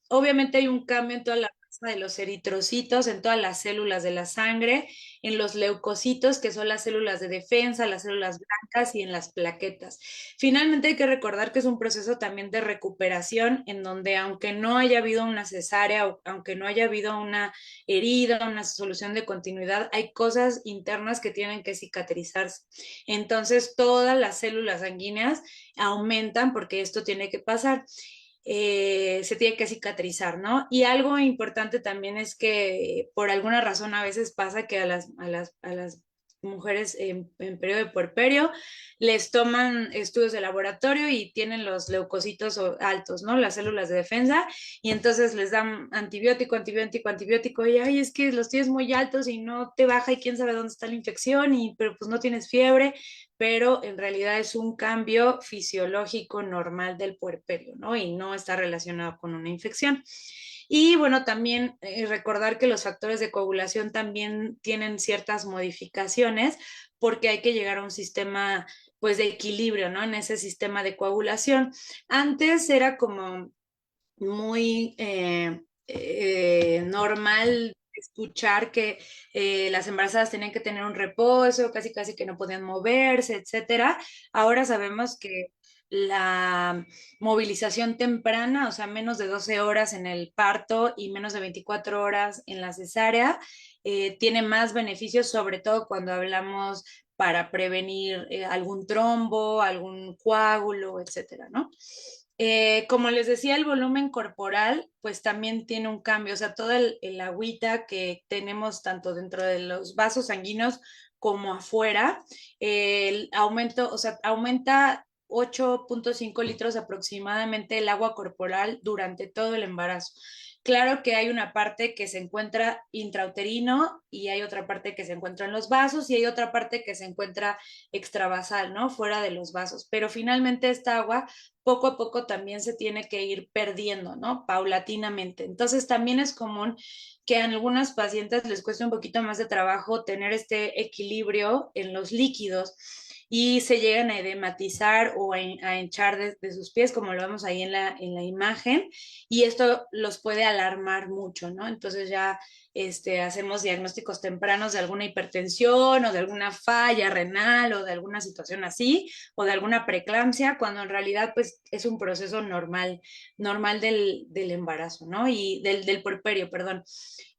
[SPEAKER 2] Obviamente hay un cambio en toda la masa de los eritrocitos, en todas las células de la sangre, en los leucocitos, que son las células de defensa, las células blancas, y en las plaquetas. Finalmente hay que recordar que es un proceso también de recuperación, en donde aunque no haya habido una cesárea, o aunque no haya habido una herida, una solución de continuidad, hay cosas internas que tienen que cicatrizarse. Entonces, todas las células sanguíneas aumentan porque esto tiene que pasar. Se tiene que cicatrizar, ¿no? Y algo importante también es que por alguna razón a veces pasa que a las mujeres en periodo de puerperio les toman estudios de laboratorio y tienen los leucocitos altos, ¿no? Las células de defensa, y entonces les dan antibiótico, antibiótico, antibiótico, y ay, es que los tienes muy altos y no te baja y quién sabe dónde está la infección, pero pues no tienes fiebre, pero en realidad es un cambio fisiológico normal del puerperio, ¿no? Y no está relacionado con una infección. Y bueno, también recordar que los factores de coagulación también tienen ciertas modificaciones, porque hay que llegar a un sistema pues de equilibrio, ¿no? En ese sistema de coagulación. Antes era como muy normal escuchar que las embarazadas tenían que tener un reposo, casi casi que no podían moverse, etcétera. Ahora sabemos que la movilización temprana, o sea, menos de 12 horas en el parto y menos de 24 horas en la cesárea, tiene más beneficios, sobre todo cuando hablamos para prevenir algún trombo, algún coágulo, etcétera, ¿no? Como les decía, el volumen corporal pues también tiene un cambio, o sea, toda el agüita que tenemos tanto dentro de los vasos sanguíneos como afuera, el aumento, o sea, aumenta 8.5 litros aproximadamente el agua corporal durante todo el embarazo. Claro que hay una parte que se encuentra intrauterino, y hay otra parte que se encuentra en los vasos, y hay otra parte que se encuentra extravasal, ¿no? Fuera de los vasos. Pero finalmente esta agua poco a poco también se tiene que ir perdiendo, ¿no? Paulatinamente. Entonces también es común que a algunas pacientes les cueste un poquito más de trabajo tener este equilibrio en los líquidos, y se llegan a edematizar o a hinchar de sus pies, como lo vemos ahí en la imagen, y esto los puede alarmar mucho, ¿no? Entonces ya hacemos diagnósticos tempranos de alguna hipertensión o de alguna falla renal o de alguna situación así, o de alguna preeclampsia, cuando en realidad pues es un proceso normal del embarazo, ¿no? Y del puerperio, perdón.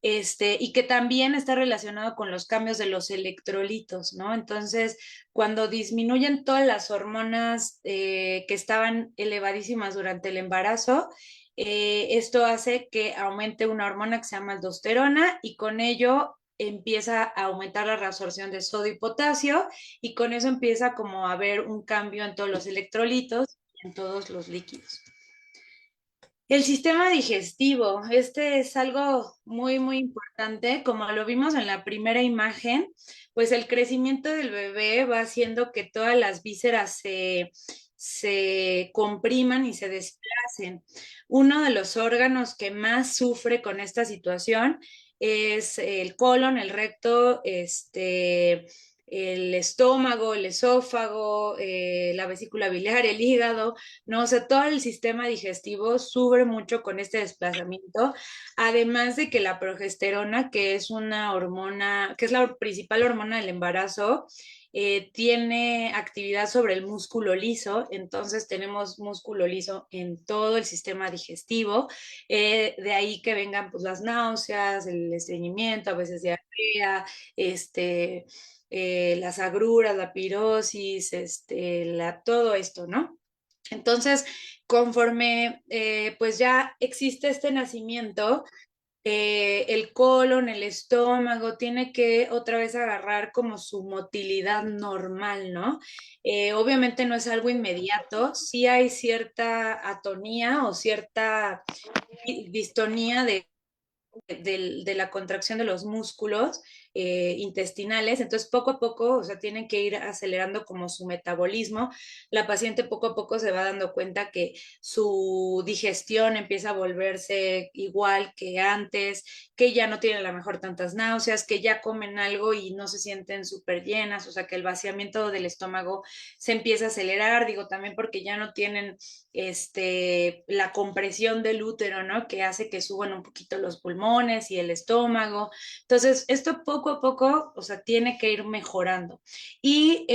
[SPEAKER 2] Y que también está relacionado con los cambios de los electrolitos, ¿no? Entonces, cuando disminuyen todas las hormonas que estaban elevadísimas durante el embarazo, esto hace que aumente una hormona que se llama aldosterona y con ello empieza a aumentar la reabsorción de sodio y potasio y con eso empieza como a haber un cambio en todos los electrolitos y en todos los líquidos. El sistema digestivo, este es algo muy, muy importante. Como lo vimos en la primera imagen, pues el crecimiento del bebé va haciendo que todas las vísceras se compriman y se desplacen. Uno de los órganos que más sufre con esta situación es el colon, el recto, el estómago, el esófago, la vesícula biliar, el hígado, ¿no? O sea, todo el sistema digestivo sufre mucho con este desplazamiento, además de que la progesterona, que es una hormona, que es la principal hormona del embarazo, tiene actividad sobre el músculo liso, entonces tenemos músculo liso en todo el sistema digestivo, de ahí que vengan pues las náuseas, el estreñimiento, a veces diarrea, las agruras, la pirosis, todo esto, ¿no? Entonces, conforme pues ya existe este nacimiento, el colon, el estómago, tiene que otra vez agarrar como su motilidad normal, ¿no? Obviamente no es algo inmediato, sí hay cierta atonía o cierta distonía de la contracción de los músculos intestinales, entonces poco a poco, o sea, tienen que ir acelerando como su metabolismo. La paciente poco a poco se va dando cuenta que su digestión empieza a volverse igual que antes, que ya no tienen a lo mejor tantas náuseas, que ya comen algo y no se sienten súper llenas, o sea, que el vaciamiento del estómago se empieza a acelerar, digo, también porque ya no tienen la compresión del útero, ¿no? Que hace que suban un poquito los pulmones y el estómago. Entonces, esto poco a poco, o sea, tiene que ir mejorando. Y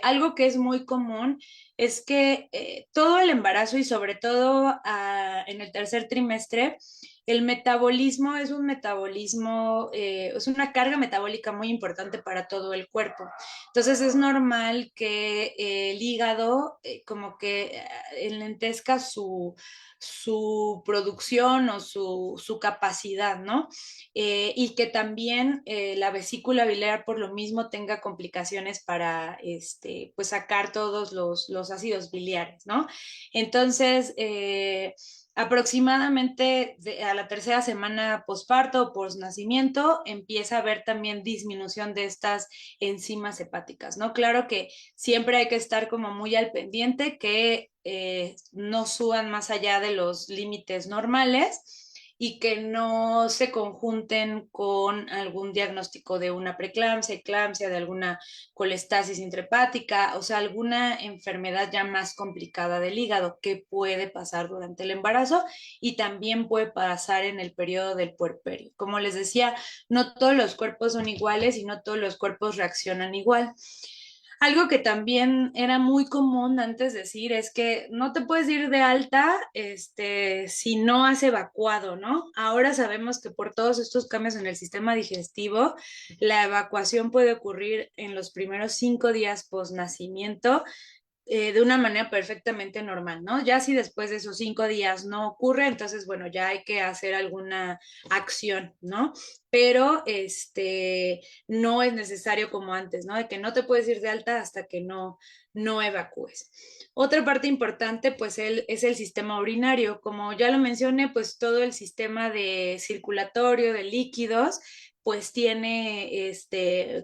[SPEAKER 2] algo que es muy común es que todo el embarazo y sobre todo en el tercer trimestre, el metabolismo es un metabolismo, es una carga metabólica muy importante para todo el cuerpo. Entonces es normal que el hígado como que enlentezca su producción o su capacidad, ¿no? Y que también la vesícula biliar por lo mismo tenga complicaciones para pues sacar todos los ácidos biliares, ¿no? Entonces, aproximadamente a la tercera semana posparto o posnacimiento empieza a haber también disminución de estas enzimas hepáticas, ¿no? Claro que siempre hay que estar como muy al pendiente que no suban más allá de los límites normales y que no se conjunten con algún diagnóstico de una preeclampsia, eclampsia, de alguna colestasis intrahepática, o sea, alguna enfermedad ya más complicada del hígado que puede pasar durante el embarazo y también puede pasar en el periodo del puerperio. Como les decía, no todos los cuerpos son iguales y no todos los cuerpos reaccionan igual. Algo que también era muy común antes decir es que no te puedes ir de alta si no has evacuado, ¿no? Ahora sabemos que por todos estos cambios en el sistema digestivo, la evacuación puede ocurrir en los primeros 5 días post nacimiento de una manera perfectamente normal, ¿no? Ya si después de esos 5 días no ocurre, entonces, bueno, ya hay que hacer alguna acción, ¿no? Pero no es necesario como antes, ¿no? De que no te puedes ir de alta hasta que no evacúes. Otra parte importante, pues, es el sistema urinario. Como ya lo mencioné, pues todo el sistema de circulatorio, de líquidos, pues tiene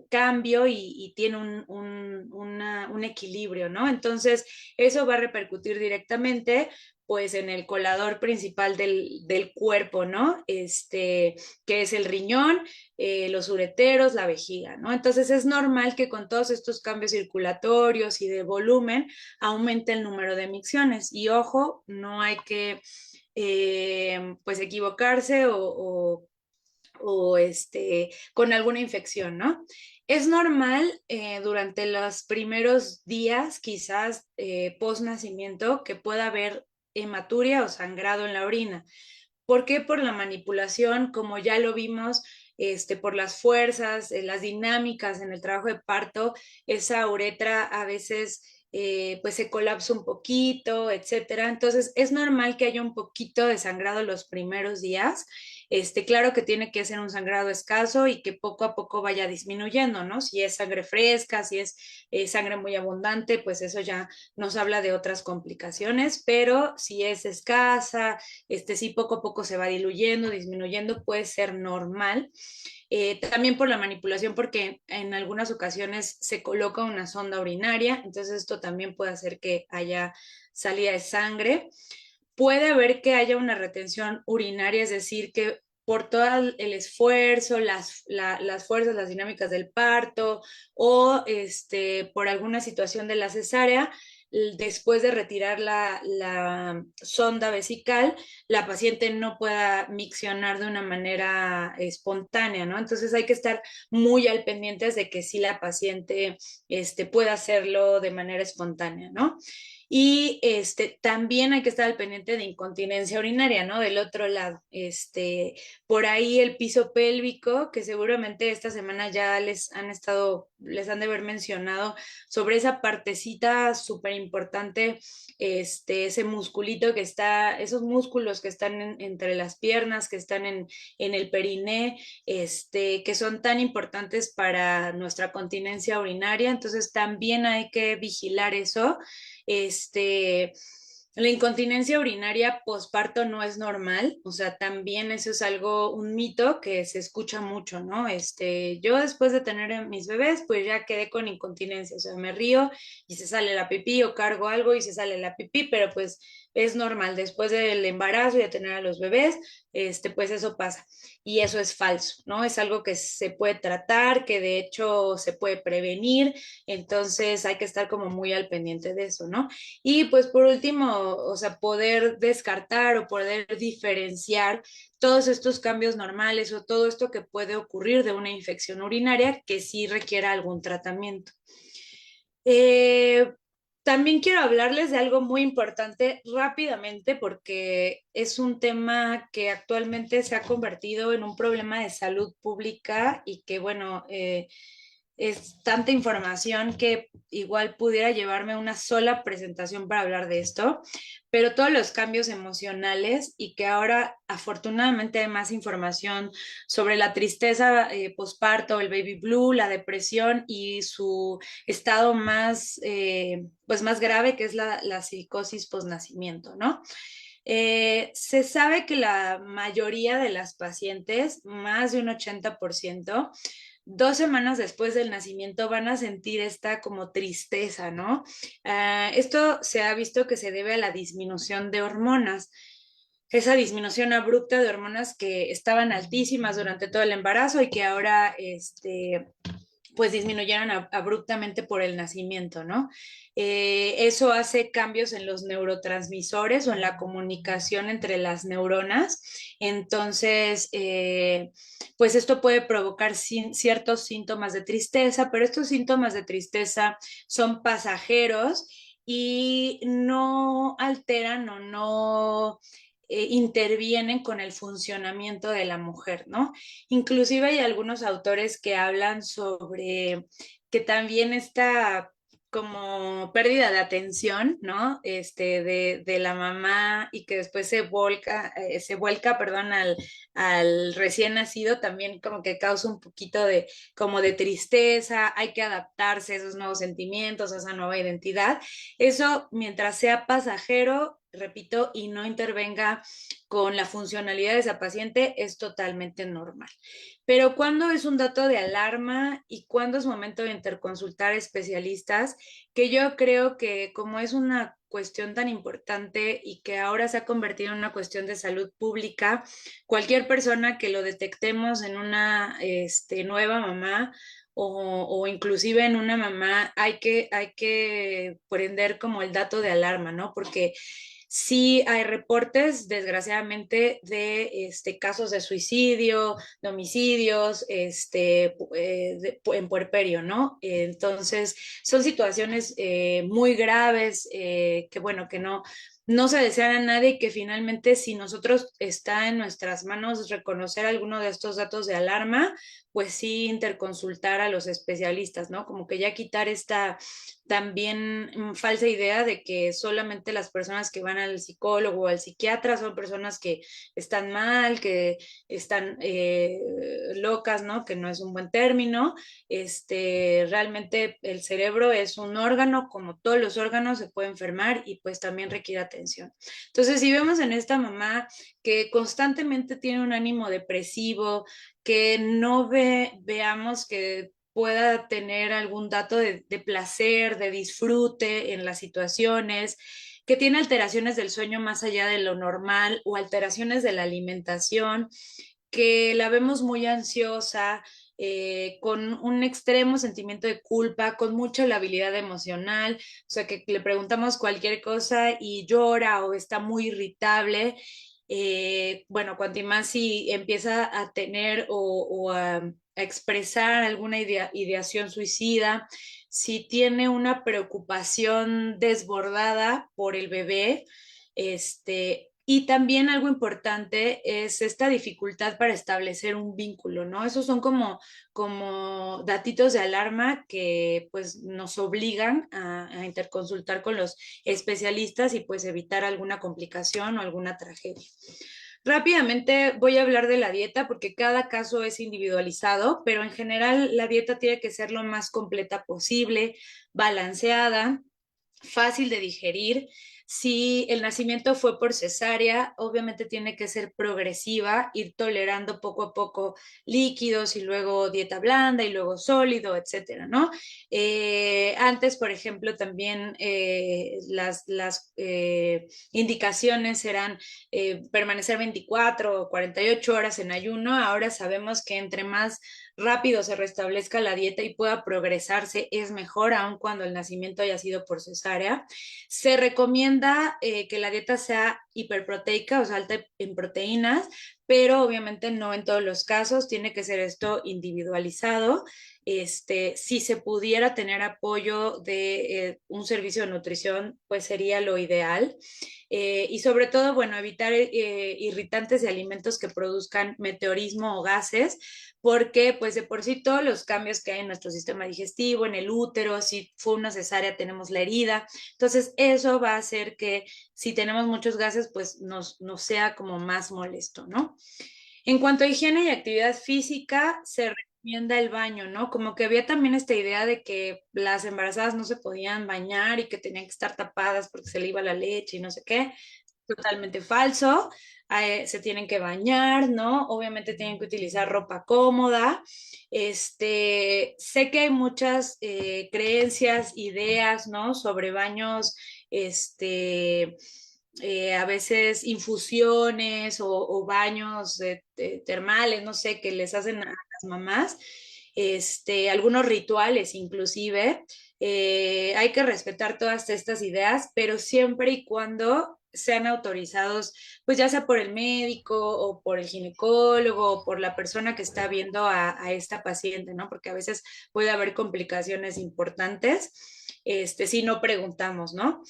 [SPEAKER 2] cambio y tiene un equilibrio, ¿no? Entonces, eso va a repercutir directamente pues en el colador principal del cuerpo, ¿no? Que es el riñón, los ureteros, la vejiga, ¿no? Entonces es normal que con todos estos cambios circulatorios y de volumen aumente el número de micciones. Y ojo, no hay que pues equivocarse o con alguna infección, ¿no? Es normal durante los primeros días, quizás post nacimiento, que pueda haber hematuria o sangrado en la orina. ¿Por qué? Por la manipulación, como ya lo vimos, por las fuerzas, las dinámicas en el trabajo de parto, esa uretra a veces pues se colapsa un poquito, etcétera. Entonces es normal que haya un poquito de sangrado los primeros días. Claro que tiene que ser un sangrado escaso y que poco a poco vaya disminuyendo, ¿no? Si es sangre fresca, si es sangre muy abundante, pues eso ya nos habla de otras complicaciones, pero si es escasa, sí poco a poco se va diluyendo, disminuyendo, puede ser normal. También por la manipulación, porque en algunas ocasiones se coloca una sonda urinaria, entonces esto también puede hacer que haya salida de sangre. Puede haber que haya una retención urinaria, es decir, que por todo el esfuerzo, las fuerzas, las dinámicas del parto o por alguna situación de la cesárea, después de retirar la sonda vesical, la paciente no pueda miccionar de una manera espontánea, ¿no? Entonces hay que estar muy al pendientes de que sí la paciente pueda hacerlo de manera espontánea, ¿no? Y también hay que estar al pendiente de incontinencia urinaria, ¿no? Del otro lado. Por ahí el piso pélvico, que seguramente esta semana ya les han de haber mencionado sobre esa partecita súper importante, ese musculito que está, esos músculos que están entre las piernas, que están en el periné, que son tan importantes para nuestra continencia urinaria. Entonces también hay que vigilar eso. La incontinencia urinaria posparto no es normal, o sea, también eso es algo, un mito que se escucha mucho, ¿no? Yo después de tener a mis bebés, pues ya quedé con incontinencia, o sea, me río y se sale la pipí o cargo algo y se sale la pipí, pero pues es normal, después del embarazo y de tener a los bebés, pues eso pasa. Y eso es falso, ¿no? Es algo que se puede tratar, que de hecho se puede prevenir, entonces hay que estar como muy al pendiente de eso, ¿no? Y pues por último, o sea, poder descartar o poder diferenciar todos estos cambios normales o todo esto que puede ocurrir de una infección urinaria que sí requiera algún tratamiento. Eh, También quiero hablarles de algo muy importante rápidamente porque es un tema que actualmente se ha convertido en un problema de salud pública y que, bueno, es tanta información que igual pudiera llevarme una sola presentación para hablar de esto, pero todos los cambios emocionales y que ahora afortunadamente hay más información sobre la tristeza posparto, el baby blue, la depresión y su estado más, pues más grave, que es la psicosis posnacimiento, ¿no? Se sabe que la mayoría de las pacientes, más de un 80%, 2 semanas después del nacimiento van a sentir esta como tristeza, ¿no? Esto se ha visto que se debe a la disminución de hormonas, esa disminución abrupta de hormonas que estaban altísimas durante todo el embarazo y que ahora pues disminuyeron abruptamente por el nacimiento, ¿no? Eso hace cambios en los neurotransmisores o en la comunicación entre las neuronas. Entonces, pues esto puede provocar ciertos síntomas de tristeza, pero estos síntomas de tristeza son pasajeros y no alteran o no intervienen con el funcionamiento de la mujer, ¿no? Inclusive hay algunos autores que hablan sobre que también esta como pérdida de atención, ¿no? De la mamá y que después se vuelca, perdón, al recién nacido, también como que causa un poquito de, como de tristeza, hay que adaptarse a esos nuevos sentimientos, a esa nueva identidad. Eso, mientras sea pasajero, repito, y no intervenga con la funcionalidad de esa paciente, es totalmente normal. Pero ¿cuándo es un dato de alarma y cuándo es momento de interconsultar especialistas? Que yo creo que como es una cuestión tan importante y que ahora se ha convertido en una cuestión de salud pública, cualquier persona que lo detectemos en una nueva mamá o inclusive en una mamá, hay que prender como el dato de alarma, ¿no? Porque sí hay reportes, desgraciadamente, de casos de suicidio, de homicidios, en puerperio, ¿no? Entonces, son situaciones muy graves, que bueno, que no se desean a nadie y que finalmente si nosotros está en nuestras manos reconocer alguno de estos datos de alarma, pues sí interconsultar a los especialistas, ¿no? Como que ya quitar esta también falsa idea de que solamente las personas que van al psicólogo o al psiquiatra son personas que están mal, que están locas, ¿no? Que no es un buen término. Realmente el cerebro es un órgano, como todos los órganos se puede enfermar y pues también requiere atención. Entonces, si vemos en esta mamá que constantemente tiene un ánimo depresivo, que no veamos que pueda tener algún dato de placer, de disfrute en las situaciones, que tiene alteraciones del sueño más allá de lo normal o alteraciones de la alimentación, que la vemos muy ansiosa, con un extremo sentimiento de culpa, con mucha labilidad emocional, o sea, que le preguntamos cualquier cosa y llora o está muy irritable. Bueno, cuanto más si empieza a tener o a expresar alguna ideación suicida, si tiene una preocupación desbordada por el bebé, y también algo importante es esta dificultad para establecer un vínculo, ¿no? Esos son como datitos de alarma que pues nos obligan a interconsultar con los especialistas y pues evitar alguna complicación o alguna tragedia. Rápidamente voy a hablar de la dieta porque cada caso es individualizado, pero en general la dieta tiene que ser lo más completa posible, balanceada, fácil de digerir. Si el nacimiento fue por cesárea, obviamente tiene que ser progresiva, ir tolerando poco a poco líquidos y luego dieta blanda y luego sólido, etcétera, ¿no? Antes, por ejemplo, también las indicaciones eran permanecer 24 o 48 horas en ayuno. Ahora sabemos que entre más rápido se restablezca la dieta y pueda progresarse, es mejor, aun cuando el nacimiento haya sido por cesárea. Se recomienda que la dieta sea hiperproteica, o sea, alta en proteínas, pero obviamente no en todos los casos, tiene que ser esto individualizado. Si se pudiera tener apoyo de un servicio de nutrición, pues sería lo ideal. Y sobre todo, bueno, evitar irritantes de alimentos que produzcan meteorismo o gases, porque pues de por sí todos los cambios que hay en nuestro sistema digestivo, en el útero, si fue una cesárea tenemos la herida, entonces eso va a hacer que si tenemos muchos gases pues nos sea como más molesto, ¿no? En cuanto a higiene y actividad física, se recomienda el baño, ¿no? Como que había también esta idea de que las embarazadas no se podían bañar y que tenían que estar tapadas porque se le iba la leche y no sé qué. Totalmente falso. Se tienen que bañar, ¿no? Obviamente tienen que utilizar ropa cómoda. Sé que hay muchas creencias, ideas, ¿no? Sobre baños, a veces infusiones o baños termales, no sé, que les hacen a las mamás, algunos rituales inclusive. Hay que respetar todas estas ideas, pero siempre y cuando sean autorizados, pues ya sea por el médico o por el ginecólogo o por la persona que está viendo a esta paciente, ¿no? Porque a veces puede haber complicaciones importantes, si no preguntamos, ¿no?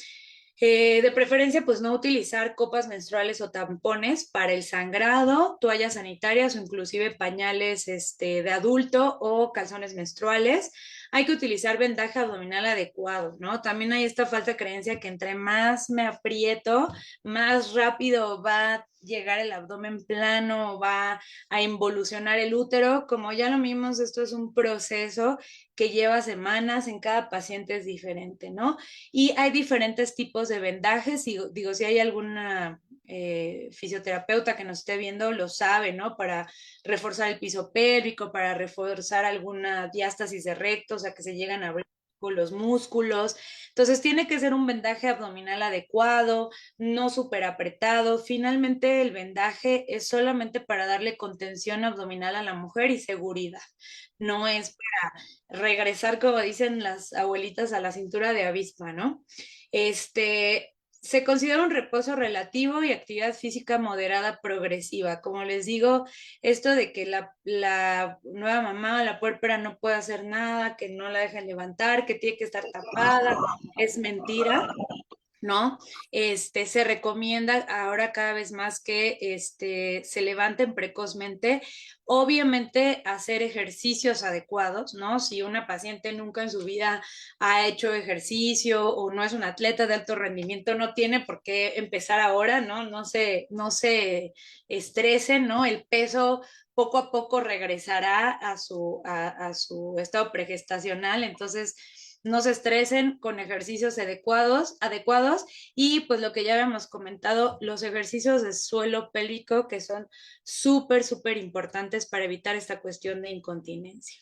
[SPEAKER 2] De preferencia, pues no utilizar copas menstruales o tampones para el sangrado, toallas sanitarias o inclusive pañales de adulto o calzones menstruales. Hay que utilizar vendaje abdominal adecuado, ¿no? También hay esta falsa creencia que entre más me aprieto, más rápido va a llegar el abdomen plano, va a involucionar el útero. Como ya lo vimos, esto es un proceso que lleva semanas, en cada paciente es diferente, ¿no? Y hay diferentes tipos de vendajes, y digo, si hay alguna fisioterapeuta que nos esté viendo, lo sabe, ¿no? Para reforzar el piso pélvico, para reforzar alguna diástasis de recto, o sea, que se llegan a abrir los músculos. Entonces tiene que ser un vendaje abdominal adecuado, no súper apretado. Finalmente el vendaje es solamente para darle contención abdominal a la mujer y seguridad. No es regresar, como dicen las abuelitas, a la cintura de avispa, ¿no? se considera un reposo relativo y actividad física moderada progresiva. Como les digo, esto de que la nueva mamá, la puérpera, no puede hacer nada, que no la dejan levantar, que tiene que estar tapada, es mentira. ¿No? Se recomienda ahora cada vez más que se levanten precozmente. Obviamente hacer ejercicios adecuados, ¿no? Si una paciente nunca en su vida ha hecho ejercicio o no es un atleta de alto rendimiento, no tiene por qué empezar ahora, ¿no? No se estresen, ¿no? El peso poco a poco regresará a su estado pregestacional, entonces no se estresen con ejercicios adecuados y pues lo que ya habíamos comentado, los ejercicios de suelo pélvico que son súper importantes para evitar esta cuestión de incontinencia.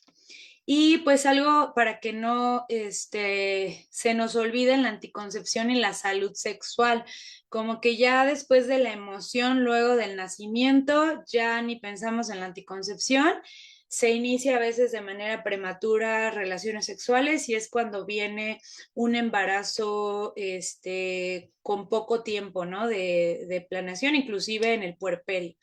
[SPEAKER 2] Y pues algo para que no se nos olvide la anticoncepción y la salud sexual, como que ya después de la emoción, luego del nacimiento, ya ni pensamos en la anticoncepción, se inicia a veces de manera prematura relaciones sexuales y es cuando viene un embarazo con poco tiempo, ¿no? De planeación, inclusive en el puerperio.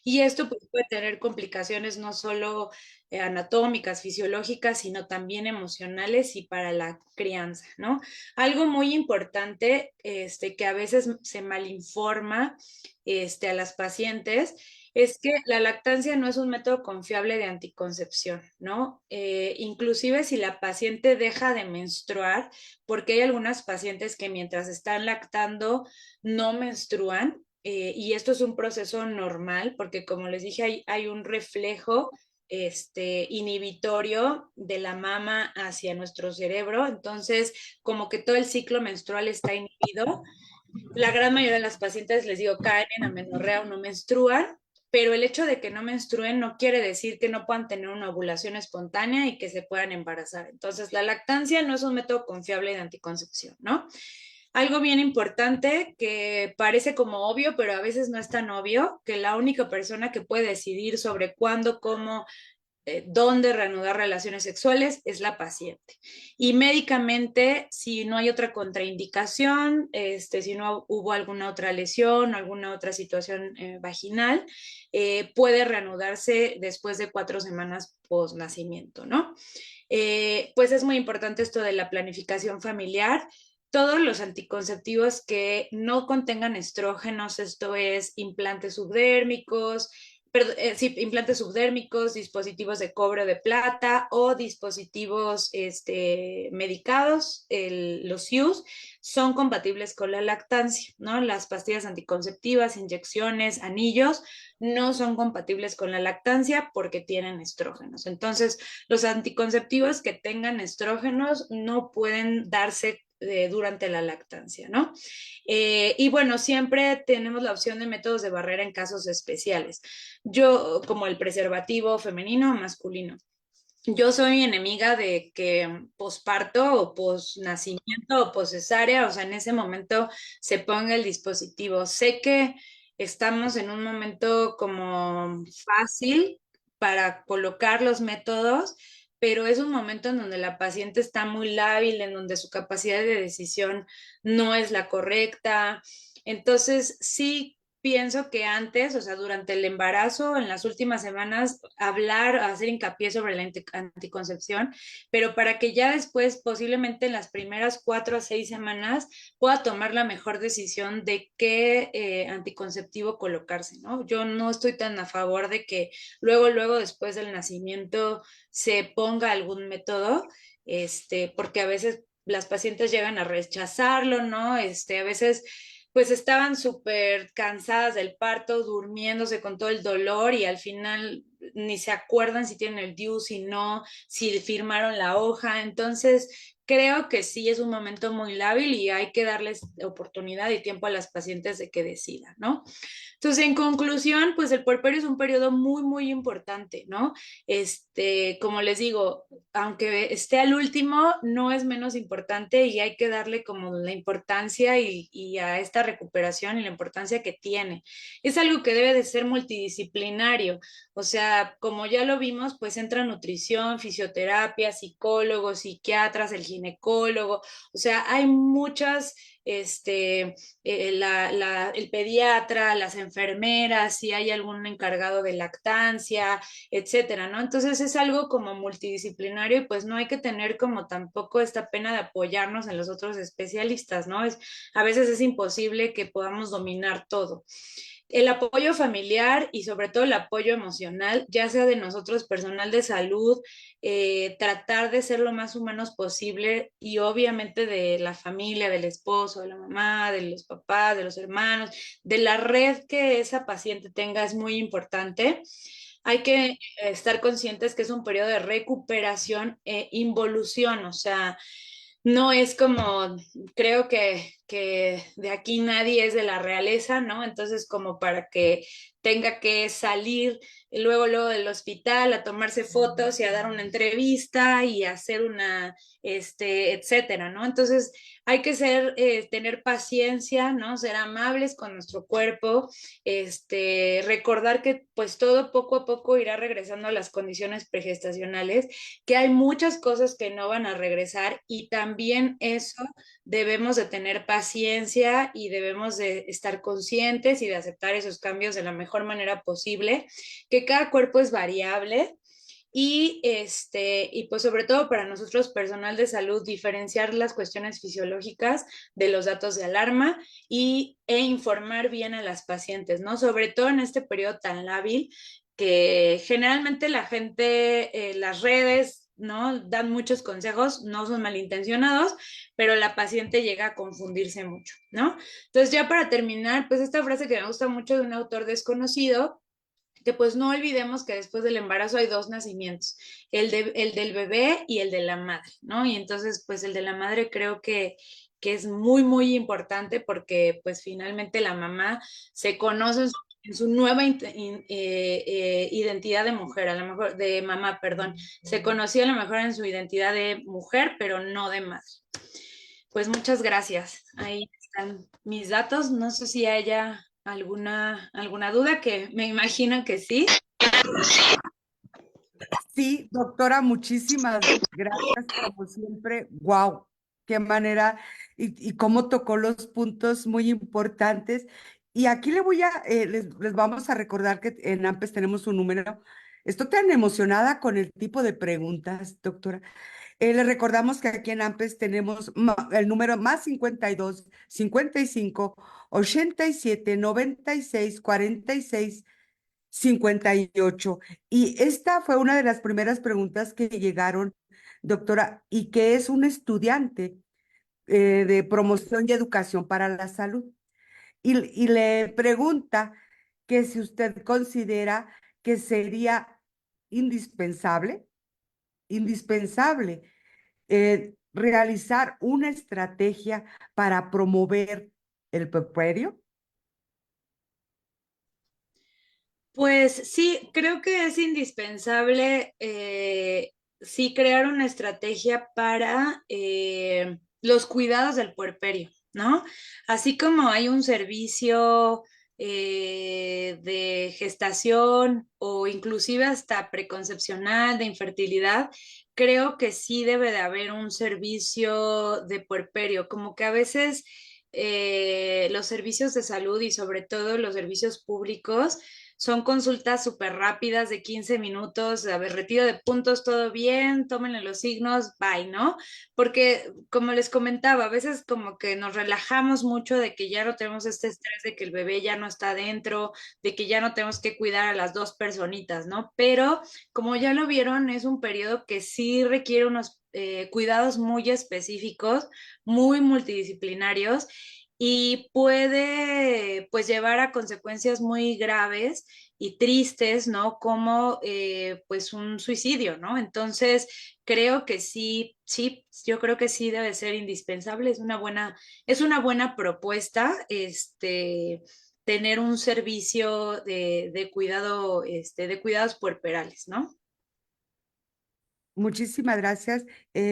[SPEAKER 2] Y esto pues, puede tener complicaciones no solo anatómicas, fisiológicas, sino también emocionales y para la crianza, ¿no? Algo muy importante que a veces se malinforma a las pacientes es que la lactancia no es un método confiable de anticoncepción, ¿no? Inclusive si la paciente deja de menstruar, porque hay algunas pacientes que mientras están lactando no menstruan, y esto es un proceso normal, porque como les dije, hay un reflejo inhibitorio de la mama hacia nuestro cerebro, entonces como que todo el ciclo menstrual está inhibido. La gran mayoría de las pacientes, les digo, caen en amenorrea o no menstruan, pero el hecho de que no menstruen no quiere decir que no puedan tener una ovulación espontánea y que se puedan embarazar. Entonces, la lactancia no es un método confiable de anticoncepción, ¿no? Algo bien importante que parece como obvio, pero a veces no es tan obvio, que la única persona que puede decidir sobre cuándo, cómo dónde reanudar relaciones sexuales es la paciente. Y médicamente, si no hay otra contraindicación, si no hubo alguna otra lesión, alguna otra situación vaginal, puede reanudarse después de 4 semanas post nacimiento, ¿no? Pues es muy importante esto de la planificación familiar. Todos los anticonceptivos que no contengan estrógenos, esto es implantes subdérmicos, sí, implantes subdérmicos, dispositivos de cobre o de plata o dispositivos medicados, los IUS, son compatibles con la lactancia, ¿no? Las pastillas anticonceptivas, inyecciones, anillos, no son compatibles con la lactancia porque tienen estrógenos. Entonces, los anticonceptivos que tengan estrógenos no pueden darse durante la lactancia, ¿no? Y bueno, siempre tenemos la opción de métodos de barrera en casos especiales. Yo, como el preservativo femenino o masculino. Yo soy enemiga de que posparto o posnacimiento o poscesárea, o sea, en ese momento se ponga el dispositivo. Sé que estamos en un momento como fácil para colocar los métodos, pero es un momento en donde la paciente está muy lábil, en donde su capacidad de decisión no es la correcta. Entonces, sí pienso que antes, o sea, durante el embarazo, en las últimas semanas, hablar, hacer hincapié sobre la anticoncepción, pero para que ya después, posiblemente en las primeras 4 a 6 semanas, pueda tomar la mejor decisión de qué anticonceptivo colocarse, ¿no? Yo no estoy tan a favor de que luego, después del nacimiento, se ponga algún método, porque a veces las pacientes llegan a rechazarlo, ¿no? A veces pues estaban súper cansadas del parto, durmiéndose con todo el dolor y al final ni se acuerdan si tienen el DIU, si no, si firmaron la hoja. Entonces, creo que sí es un momento muy lábil y hay que darles oportunidad y tiempo a las pacientes de que decidan, ¿no? Entonces, en conclusión, pues el puerperio es un periodo muy importante, ¿no? Como les digo, aunque esté al último, no es menos importante y hay que darle como la importancia y a esta recuperación y la importancia que tiene. Es algo que debe de ser multidisciplinario, o sea, como ya lo vimos, pues entra nutrición, fisioterapia, psicólogos, psiquiatras, el ginecólogo, o sea, hay muchas el pediatra, las enfermeras, si hay algún encargado de lactancia, etcétera, ¿no? Entonces es algo como multidisciplinario y pues no hay que tener como tampoco esta pena de apoyarnos en los otros especialistas, ¿no? A veces es imposible que podamos dominar todo. El apoyo familiar y sobre todo el apoyo emocional, ya sea de nosotros, personal de salud, tratar de ser lo más humanos posible y obviamente de la familia, del esposo, de la mamá, de los papás, de los hermanos, de la red que esa paciente tenga es muy importante. Hay que estar conscientes que es un periodo de recuperación e involución, o sea, no es como, creo que de aquí nadie es de la realeza, ¿no? Entonces, como para que tenga que salir luego del hospital a tomarse fotos y a dar una entrevista y a hacer etcétera, ¿no? Entonces, hay que tener paciencia, ¿no? Ser amables con nuestro cuerpo, recordar que pues todo poco a poco irá regresando a las condiciones pregestacionales, que hay muchas cosas que no van a regresar y también eso debemos de tener paciencia y debemos de estar conscientes y de aceptar esos cambios de la mejor manera posible, que cada cuerpo es variable y pues sobre todo para nosotros, personal de salud, diferenciar las cuestiones fisiológicas de los datos de alarma e informar bien a las pacientes, ¿no? Sobre todo en este periodo tan lábil que generalmente la gente, las redes, ¿no? Dan muchos consejos, no son malintencionados, pero la paciente llega a confundirse mucho, ¿no? Entonces ya para terminar, pues esta frase que me gusta mucho de un autor desconocido, que pues no olvidemos que después del embarazo hay dos nacimientos, el del bebé y el de la madre, ¿no? Y entonces pues el de la madre creo que es muy, muy importante porque pues finalmente la mamá se conoce en su nueva identidad de mujer, a lo mejor de mamá, perdón, se conocía a lo mejor en su identidad de mujer, pero no de madre. Pues muchas gracias. Ahí están mis datos. No sé si haya alguna duda, que me imagino que sí.
[SPEAKER 1] Sí, doctora, muchísimas gracias, como siempre. Wow, qué manera y cómo tocó los puntos muy importantes. Y aquí les vamos a recordar que en AMPES tenemos un número. Estoy tan emocionada con el tipo de preguntas, doctora. Les recordamos que aquí en AMPES tenemos el número más 52 55 87 96 46 58. Y esta fue una de las primeras preguntas que llegaron, doctora, y que es un estudiante de promoción y educación para la salud. Y le pregunta que si usted considera que sería indispensable, indispensable realizar una estrategia para promover el puerperio.
[SPEAKER 2] Pues sí, creo que es indispensable sí crear una estrategia para los cuidados del puerperio, ¿no? Así como hay un servicio de gestación o inclusive hasta preconcepcional de infertilidad, creo que sí debe de haber un servicio de puerperio, como que a veces los servicios de salud y sobre todo los servicios públicos son consultas súper rápidas de 15 minutos, a ver, retiro de puntos, todo bien, tómenle los signos, bye, ¿no? Porque, como les comentaba, a veces como que nos relajamos mucho de que ya no tenemos este estrés de que el bebé ya no está dentro, de que ya no tenemos que cuidar a las dos personitas, ¿no? Pero, como ya lo vieron, es un periodo que sí requiere unos cuidados muy específicos, muy multidisciplinarios y puede pues llevar a consecuencias muy graves y tristes, ¿no? Como pues un suicidio, ¿no? Entonces, creo que sí, sí, yo creo que sí debe ser indispensable, es una buena propuesta, tener un servicio de cuidado, de cuidados puerperales, ¿no?
[SPEAKER 1] Muchísimas gracias.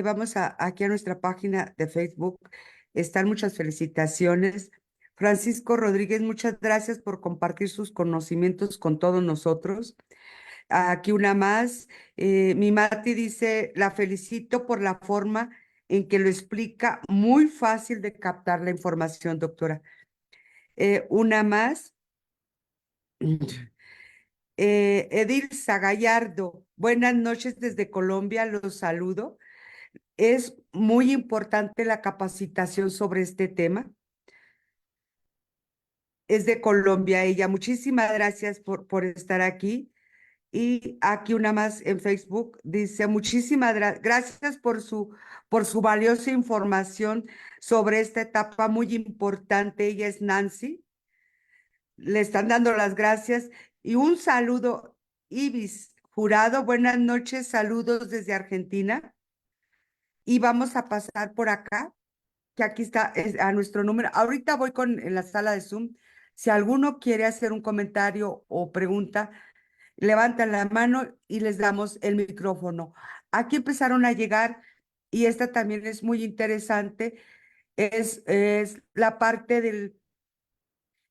[SPEAKER 1] Vamos aquí a nuestra página de Facebook. Están muchas felicitaciones. Francisco Rodríguez, muchas gracias por compartir sus conocimientos con todos nosotros. Aquí una más. Mi Mati dice, la felicito por la forma en que lo explica muy fácil de captar la información, doctora. Una más. Edilza Gallardo, buenas noches desde Colombia, los saludo. Es muy importante la capacitación sobre este tema. Es de Colombia ella. Muchísimas gracias por estar aquí. Y aquí una más en Facebook dice, muchísimas gracias por su valiosa información sobre esta etapa muy importante. Ella es Nancy. Le están dando las gracias. Y un saludo, Ibis Jurado. Buenas noches, saludos desde Argentina. Y vamos a pasar por acá, que aquí está a nuestro número. Ahorita voy en la sala de Zoom. Si alguno quiere hacer un comentario o pregunta, levantan la mano y les damos el micrófono. Aquí empezaron a llegar, y esta también es muy interesante, es la parte del,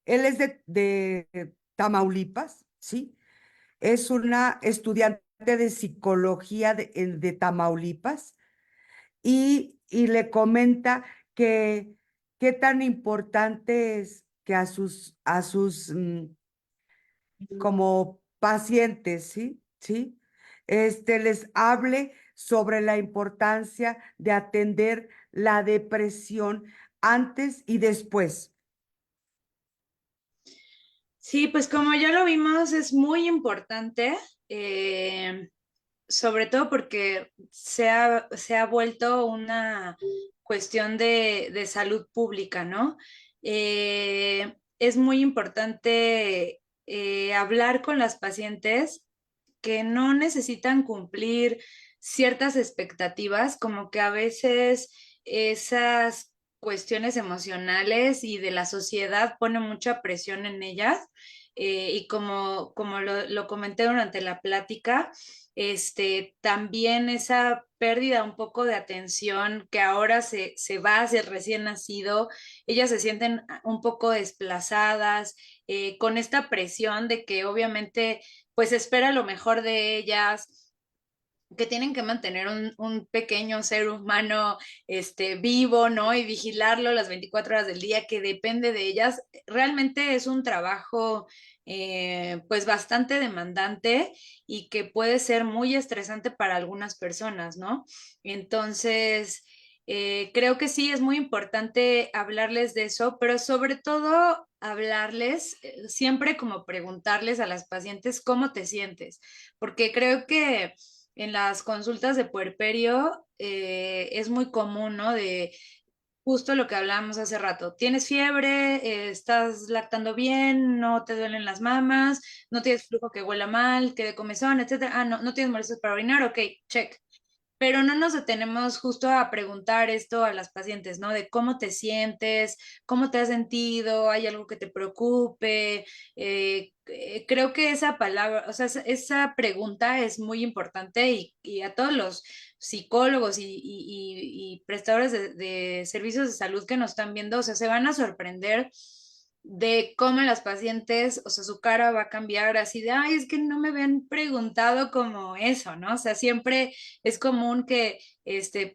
[SPEAKER 1] él es de Tamaulipas, ¿sí? Es una estudiante de psicología de Tamaulipas y le comenta que qué tan importante es que a sus como pacientes, ¿sí? ¿Sí? Les hable sobre la importancia de atender la depresión antes y después.
[SPEAKER 2] Sí, pues como ya lo vimos, es muy importante, sobre todo porque se ha vuelto una cuestión de salud pública, ¿no? Es muy importante hablar con las pacientes que no necesitan cumplir ciertas expectativas, como que a veces esas cuestiones emocionales y de la sociedad ponen mucha presión en ellas. Y como lo comenté durante la plática, también esa pérdida un poco de atención que ahora se va hacia el recién nacido, ellas se sienten un poco desplazadas, con esta presión de que obviamente pues espera lo mejor de ellas, que tienen que mantener un pequeño ser humano vivo, ¿no? Y vigilarlo las 24 horas del día, que depende de ellas. Realmente es un trabajo pues bastante demandante y que puede ser muy estresante para algunas personas, ¿no? Entonces, creo que sí es muy importante hablarles de eso, pero sobre todo hablarles, siempre como preguntarles a las pacientes cómo te sientes, porque creo que en las consultas de puerperio es muy común, ¿no? De justo lo que hablábamos hace rato. ¿Tienes fiebre? ¿Estás lactando bien? ¿No te duelen las mamas? ¿No tienes flujo que huela mal? ¿Que de comezón, etcétera? Ah, no, no tienes molestias para orinar. Ok, check. Pero no nos detenemos justo a preguntar esto a las pacientes, ¿no? De cómo te sientes, cómo te has sentido, hay algo que te preocupe. Creo que esa palabra, o sea, esa pregunta es muy importante y a todos los psicólogos y prestadores de servicios de salud que nos están viendo, o sea, se van a sorprender de cómo las pacientes, o sea, su cara va a cambiar así de, ay, es que no me habían preguntado como eso, ¿no? O sea, siempre es común que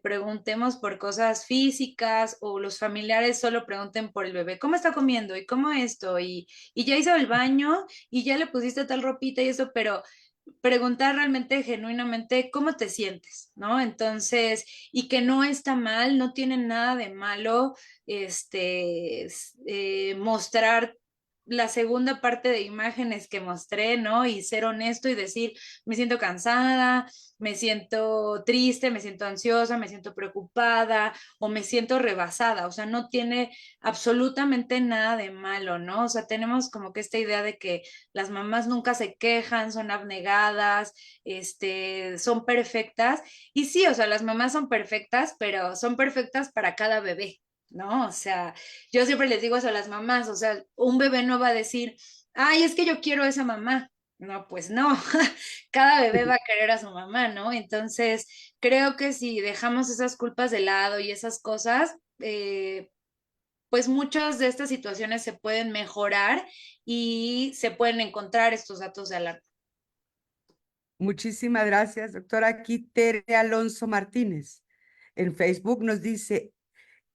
[SPEAKER 2] preguntemos por cosas físicas o los familiares solo pregunten por el bebé, ¿cómo está comiendo? ¿Y cómo esto? Y ya hizo el baño y ya le pusiste tal ropita y eso, pero preguntar realmente, genuinamente, cómo te sientes, ¿no? Entonces, y que no está mal, no tiene nada de malo, mostrar la segunda parte de imágenes que mostré, ¿no? Y ser honesto y decir, me siento cansada, me siento triste, me siento ansiosa, me siento preocupada o me siento rebasada. O sea, no tiene absolutamente nada de malo, ¿no? O sea, tenemos como que esta idea de que las mamás nunca se quejan, son abnegadas, son perfectas. Y sí, o sea, las mamás son perfectas, pero son perfectas para cada bebé, ¿no? O sea, yo siempre les digo eso a las mamás, o sea, un bebé no va a decir, ay, es que yo quiero a esa mamá. No, pues no, cada bebé va a querer a su mamá, ¿no? Entonces, creo que si dejamos esas culpas de lado y esas cosas, pues muchas de estas situaciones se pueden mejorar y se pueden encontrar estos datos de alarma.
[SPEAKER 1] Muchísimas gracias, doctora. Aquí Tere Alonso Martínez. en Facebook nos dice,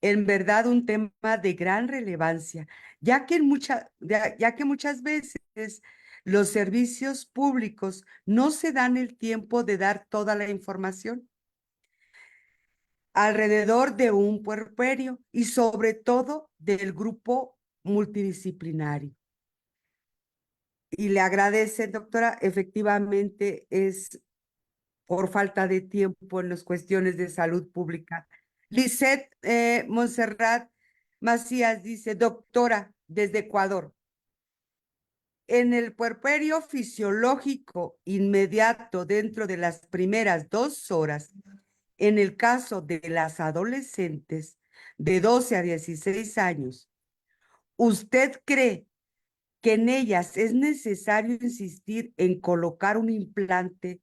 [SPEAKER 1] en verdad un tema de gran relevancia, ya que muchas veces los servicios públicos no se dan el tiempo de dar toda la información alrededor de un puerperio y sobre todo del grupo multidisciplinario. Y le agradece, doctora, efectivamente es por falta de tiempo en las cuestiones de salud pública. Lisette Montserrat Macías dice, doctora, desde Ecuador, en el puerperio fisiológico inmediato dentro de las primeras 2 horas, en el caso de las adolescentes de 12 a 16 años, ¿usted cree que en ellas es necesario insistir en colocar un implante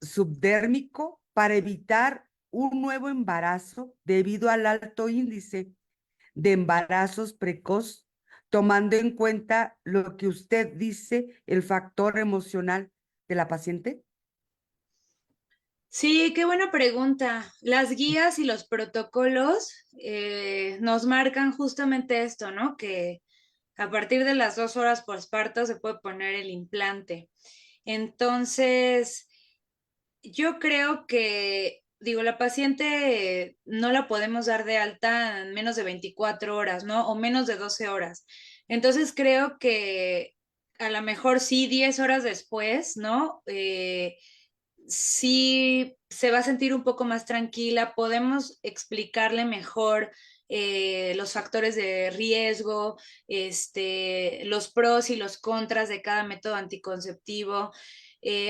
[SPEAKER 1] subdérmico para evitar un nuevo embarazo debido al alto índice de embarazos precoz, tomando en cuenta lo que usted dice, el factor emocional de la paciente?
[SPEAKER 2] Sí, qué buena pregunta. Las guías y los protocolos nos marcan justamente esto, ¿no? Que a partir de las 2 horas posparto se puede poner el implante. Entonces, yo creo que, digo, la paciente no la podemos dar de alta en menos de 24 horas, ¿no? O menos de 12 horas. Entonces, creo que a lo mejor sí, 10 horas después, ¿no? Sí se va a sentir un poco más tranquila, podemos explicarle mejor los factores de riesgo, los pros y los contras de cada método anticonceptivo.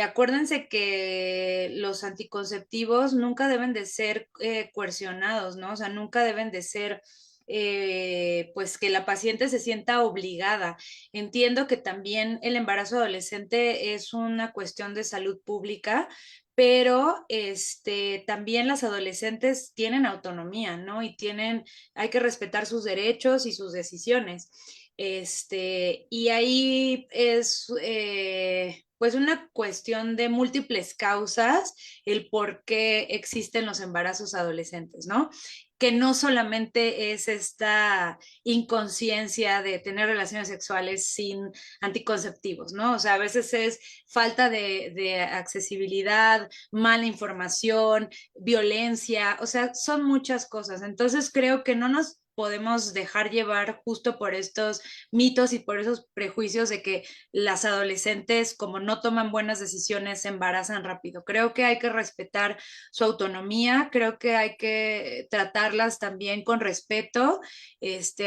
[SPEAKER 2] Acuérdense que los anticonceptivos nunca deben de ser coercionados, ¿no? O sea, nunca deben de ser pues que la paciente se sienta obligada. Entiendo que también el embarazo adolescente es una cuestión de salud pública, pero también las adolescentes tienen autonomía, ¿no? Hay que respetar sus derechos y sus decisiones. Y ahí es pues una cuestión de múltiples causas el por qué existen los embarazos adolescentes, ¿no? Que no solamente es esta inconsciencia de tener relaciones sexuales sin anticonceptivos, ¿no? O sea, a veces es falta de accesibilidad, mala información, violencia, o sea, son muchas cosas. Entonces creo que no nos podemos dejar llevar justo por estos mitos y por esos prejuicios de que las adolescentes, como no toman buenas decisiones, se embarazan rápido. Creo que hay que respetar su autonomía, creo que hay que tratarlas también con respeto,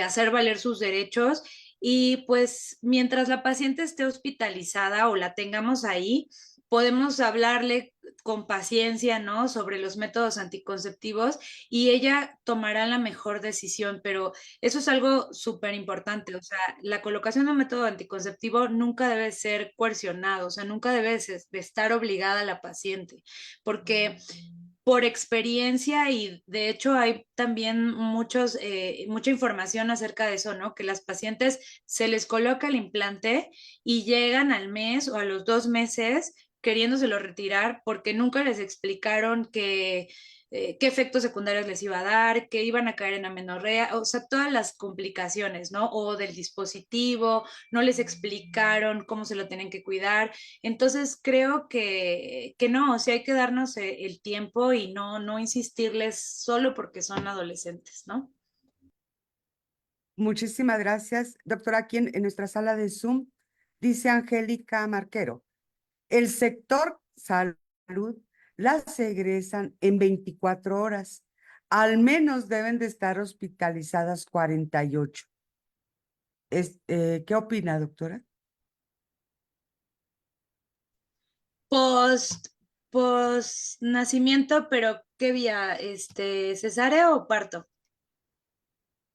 [SPEAKER 2] hacer valer sus derechos y pues mientras la paciente esté hospitalizada o la tengamos ahí, podemos hablarle con paciencia, ¿no? Sobre los métodos anticonceptivos y ella tomará la mejor decisión, pero eso es algo súper importante, o sea, la colocación de un método anticonceptivo nunca debe ser coercionado, o sea, nunca debe de estar obligada a la paciente, porque por experiencia y de hecho hay también mucha información acerca de eso, ¿no? Que las pacientes se les coloca el implante y llegan al mes o a los 2 meses queriéndoselo retirar porque nunca les explicaron qué efectos secundarios les iba a dar, que iban a caer en amenorrea, o sea, todas las complicaciones, ¿no? O del dispositivo, no les explicaron cómo se lo tienen que cuidar. Entonces creo que no, o sea, hay que darnos el tiempo y no insistirles solo porque son adolescentes, ¿no?
[SPEAKER 1] Muchísimas gracias, doctora. Aquí en nuestra sala de Zoom dice Angélica Marquero, el sector salud las egresan en 24 horas. Al menos deben de estar hospitalizadas 48. ¿Qué opina, doctora?
[SPEAKER 2] Post, post nacimiento, pero ¿qué vía? ¿Cesárea o parto?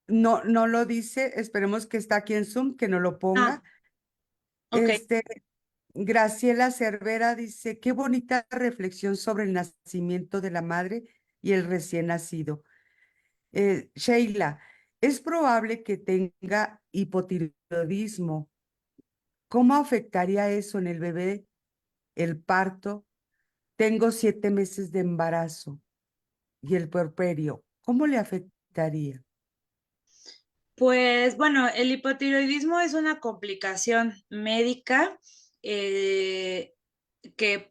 [SPEAKER 1] No, no lo dice. Esperemos que está aquí en Zoom, que no lo
[SPEAKER 2] Ah,
[SPEAKER 1] ponga.
[SPEAKER 2] ok.
[SPEAKER 1] Este, Graciela Cervera dice, qué bonita reflexión sobre el nacimiento de la madre y el recién nacido. Sheila, es probable que tenga hipotiroidismo. ¿Cómo afectaría eso en el bebé, el parto? Tengo 7 meses de embarazo. y el puerperio, ¿cómo le afectaría?
[SPEAKER 2] Pues bueno, el hipotiroidismo es una complicación médica que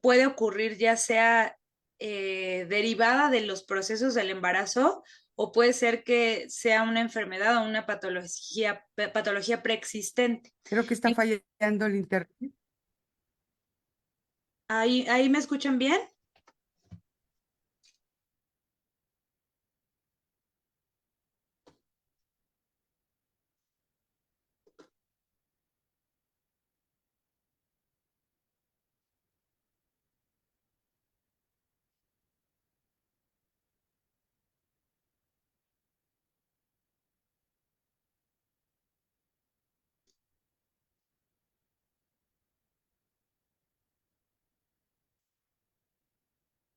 [SPEAKER 2] puede ocurrir ya sea derivada de los procesos del embarazo o puede ser que sea una enfermedad o una patología preexistente.
[SPEAKER 1] Creo que está fallando el internet.
[SPEAKER 2] ¿Ahí me escuchan bien?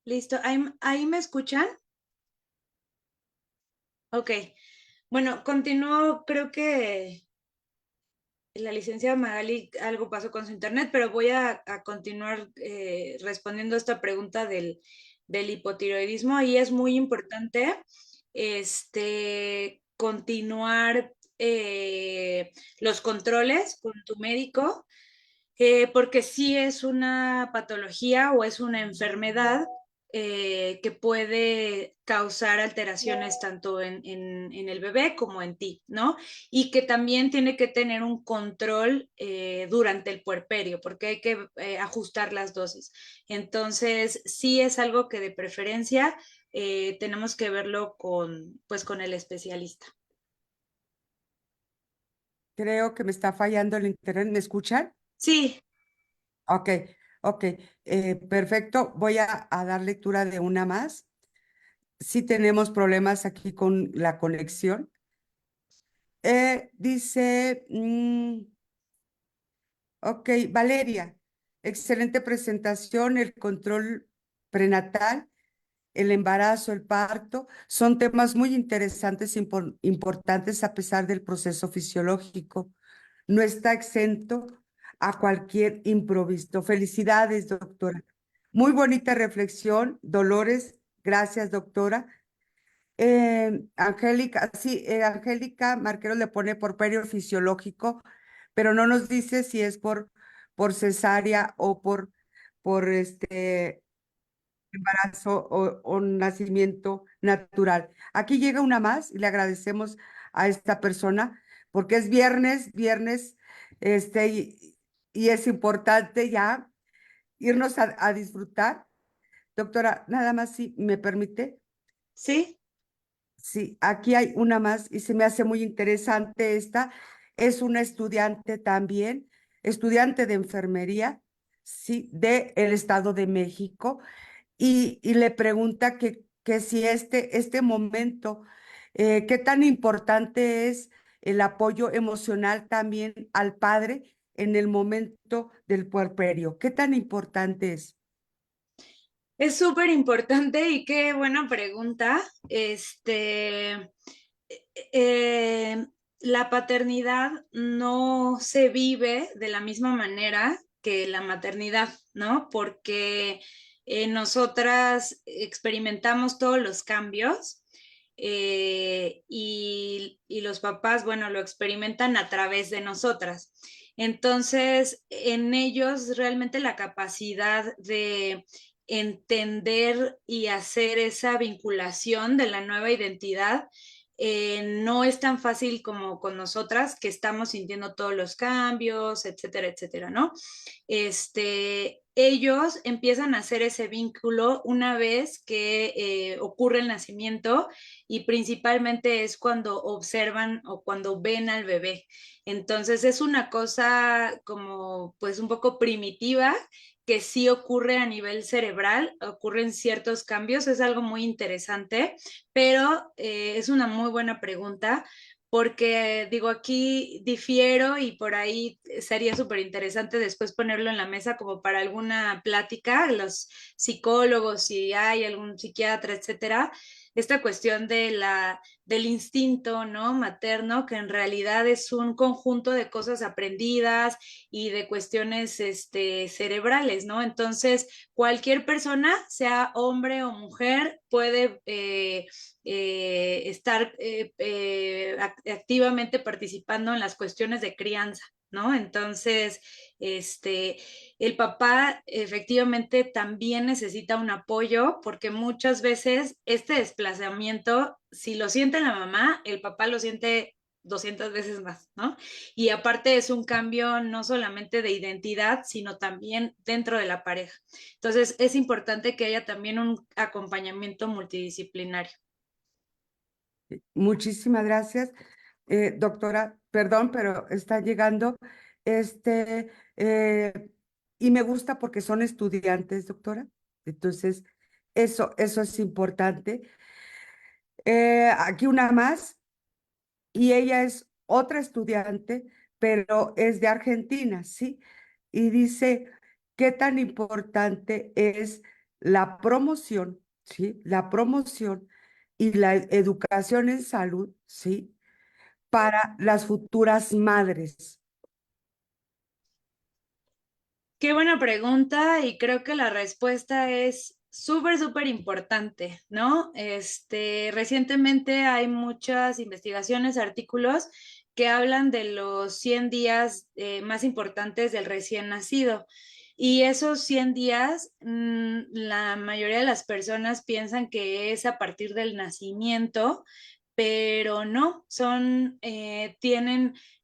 [SPEAKER 2] Listo, ¿ahí me escuchan? Ok, bueno, continúo, creo que la licenciada Magali algo pasó con su internet, pero voy a continuar respondiendo esta pregunta del hipotiroidismo y es muy importante continuar los controles con tu médico, porque sí es una patología o es una enfermedad que puede causar alteraciones tanto en el bebé como en ti, ¿no? Y que también tiene que tener un control durante el puerperio, porque hay que ajustar las dosis. Entonces, sí es algo que de preferencia tenemos que verlo pues, con el especialista.
[SPEAKER 1] Creo que me está fallando el internet. ¿Me escuchan?
[SPEAKER 2] Sí,
[SPEAKER 1] Ok, ok. Perfecto. Voy a dar lectura de una más. Sí tenemos problemas aquí con la conexión. Dice, ok, Valeria, excelente presentación, el control prenatal, el embarazo, el parto, son temas muy interesantes, importantes a pesar del proceso fisiológico. No está exento a cualquier improviso. Felicidades, doctora. Muy bonita reflexión, Dolores. Gracias, doctora. Angélica, sí, Angélica Marquero le pone porperio fisiológico, pero no nos dice si es por cesárea o por embarazo o nacimiento natural. Aquí llega una más y le agradecemos a esta persona porque es viernes, y es importante ya irnos a disfrutar. Doctora, nada más si me permite.
[SPEAKER 2] sí.
[SPEAKER 1] Sí, aquí hay una más y se me hace muy interesante esta. Es una estudiante también, estudiante de enfermería, sí, del Estado de México y le pregunta que si este momento, qué tan importante es el apoyo emocional también al padre en el momento del puerperio. ¿Qué tan importante es?
[SPEAKER 2] Es súper importante y qué buena pregunta. Eh, la paternidad no se vive de la misma manera que la maternidad, ¿no? Porque nosotras experimentamos todos los cambios y los papás, bueno, lo experimentan a través de nosotras. Entonces, en ellos realmente la capacidad de entender y hacer esa vinculación de la nueva identidad no es tan fácil como con nosotras que estamos sintiendo todos los cambios, etcétera, etcétera, ¿no? Ellos empiezan a hacer ese vínculo una vez que ocurre el nacimiento y principalmente es cuando observan o cuando ven al bebé. Entonces es una cosa como pues un poco primitiva que sí ocurre a nivel cerebral, ocurren ciertos cambios, es algo muy interesante, pero es una muy buena pregunta porque digo, aquí difiero y por ahí sería súper interesante después ponerlo en la mesa como para alguna plática, los psicólogos, si hay algún psiquiatra, etcétera. esta cuestión del instinto, ¿no? Materno, que en realidad es un conjunto de cosas aprendidas y de cuestiones cerebrales, ¿no? Entonces, cualquier persona, sea hombre o mujer, puede estar activamente participando en las cuestiones de crianza, ¿no? Entonces, el papá efectivamente también necesita un apoyo porque muchas veces este desplazamiento, si lo siente la mamá, el papá lo siente 200 veces más, ¿no? Y aparte es un cambio no solamente de identidad, sino también dentro de la pareja. Entonces es importante que haya también un acompañamiento multidisciplinario.
[SPEAKER 1] Muchísimas gracias, doctora. Perdón, pero está llegando. Este, eh, y me gusta porque son estudiantes, doctora. Entonces, eso es importante. Aquí una más, y ella es otra estudiante, pero es de Argentina, ¿sí? Y dice, ¿qué tan importante es la promoción, ¿sí? La promoción y la educación en salud, ¿sí? Para las futuras madres.
[SPEAKER 2] Qué buena pregunta y creo que la respuesta es súper, súper importante, ¿no? Recientemente hay muchas investigaciones, artículos que hablan de los 100 días más importantes del recién nacido. Y esos 100 días, la mayoría de las personas piensan que es a partir del nacimiento, pero no,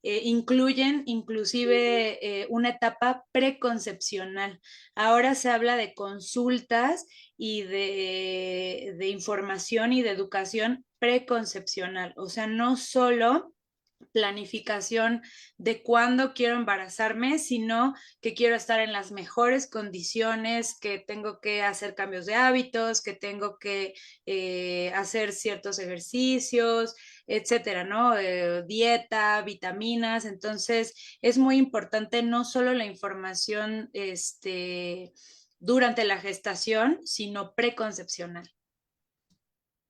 [SPEAKER 2] incluyen inclusive una etapa preconcepcional. Ahora se habla de consultas y de información y de educación preconcepcional, o sea, no solo planificación de cuándo quiero embarazarme, sino que quiero estar en las mejores condiciones, que tengo que hacer cambios de hábitos, que tengo que hacer ciertos ejercicios, etcétera, ¿no? Dieta, vitaminas. Entonces, es muy importante no solo la información durante la gestación, sino preconcepcional.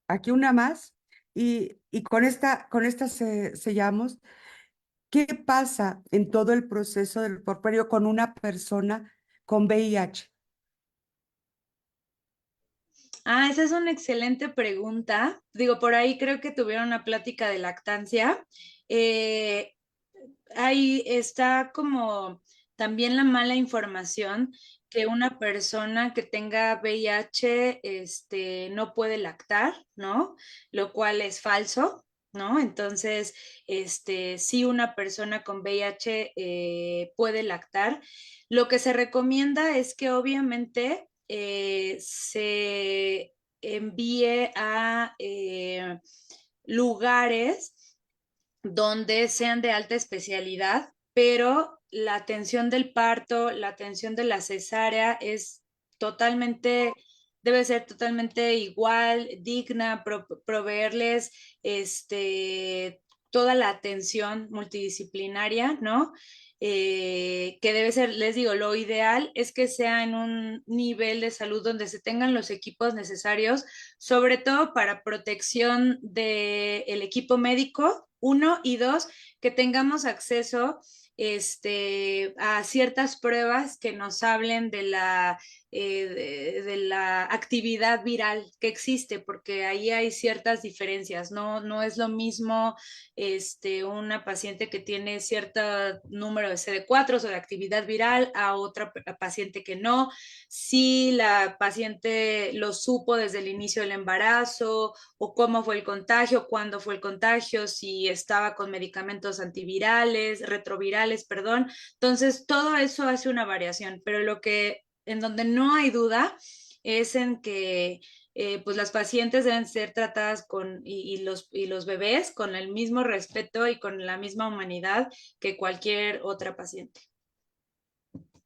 [SPEAKER 1] Aquí una más, y con esta sellamos. ¿Qué pasa en todo el proceso del porperio con una persona con VIH?
[SPEAKER 2] Ah, esa es una excelente pregunta. Digo, por ahí creo que tuvieron una plática de lactancia. Eh, Ahí está como también la mala información que una persona que tenga VIH, no puede lactar, ¿no? Lo cual es falso, ¿no? Entonces, sí una persona con VIH puede lactar. Lo que se recomienda es que obviamente se envíe a lugares donde sean de alta especialidad, pero la atención del parto, la atención de la cesárea es totalmente, debe ser totalmente igual, digna, proveerles toda la atención multidisciplinaria, ¿no? Que debe ser, les digo, lo ideal es que sea en un nivel de salud donde se tengan los equipos necesarios, sobre todo para protección del equipo médico, uno, y dos, que tengamos acceso a ciertas pruebas que nos hablen de la actividad viral que existe, porque ahí hay ciertas diferencias, no es lo mismo una paciente que tiene cierto número de CD4 o de actividad viral a otra paciente que no, si la paciente lo supo desde el inicio del embarazo o cómo fue el contagio, cuándo fue el contagio, si estaba con medicamentos antivirales, retrovirales, perdón. Entonces, todo eso hace una variación, pero en donde no hay duda es en que pues las pacientes deben ser tratadas y los bebés con el mismo respeto y con la misma humanidad que cualquier otra paciente.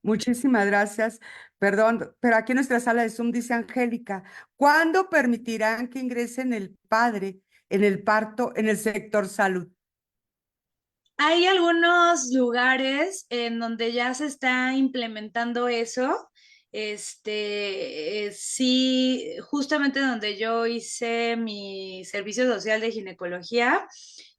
[SPEAKER 1] Muchísimas gracias. Perdón, pero aquí en nuestra sala de Zoom dice Angélica, ¿cuándo permitirán que ingresen el padre en el parto en el sector salud?
[SPEAKER 2] Hay algunos lugares en donde ya se está implementando eso. Sí, justamente donde yo hice mi servicio social de ginecología,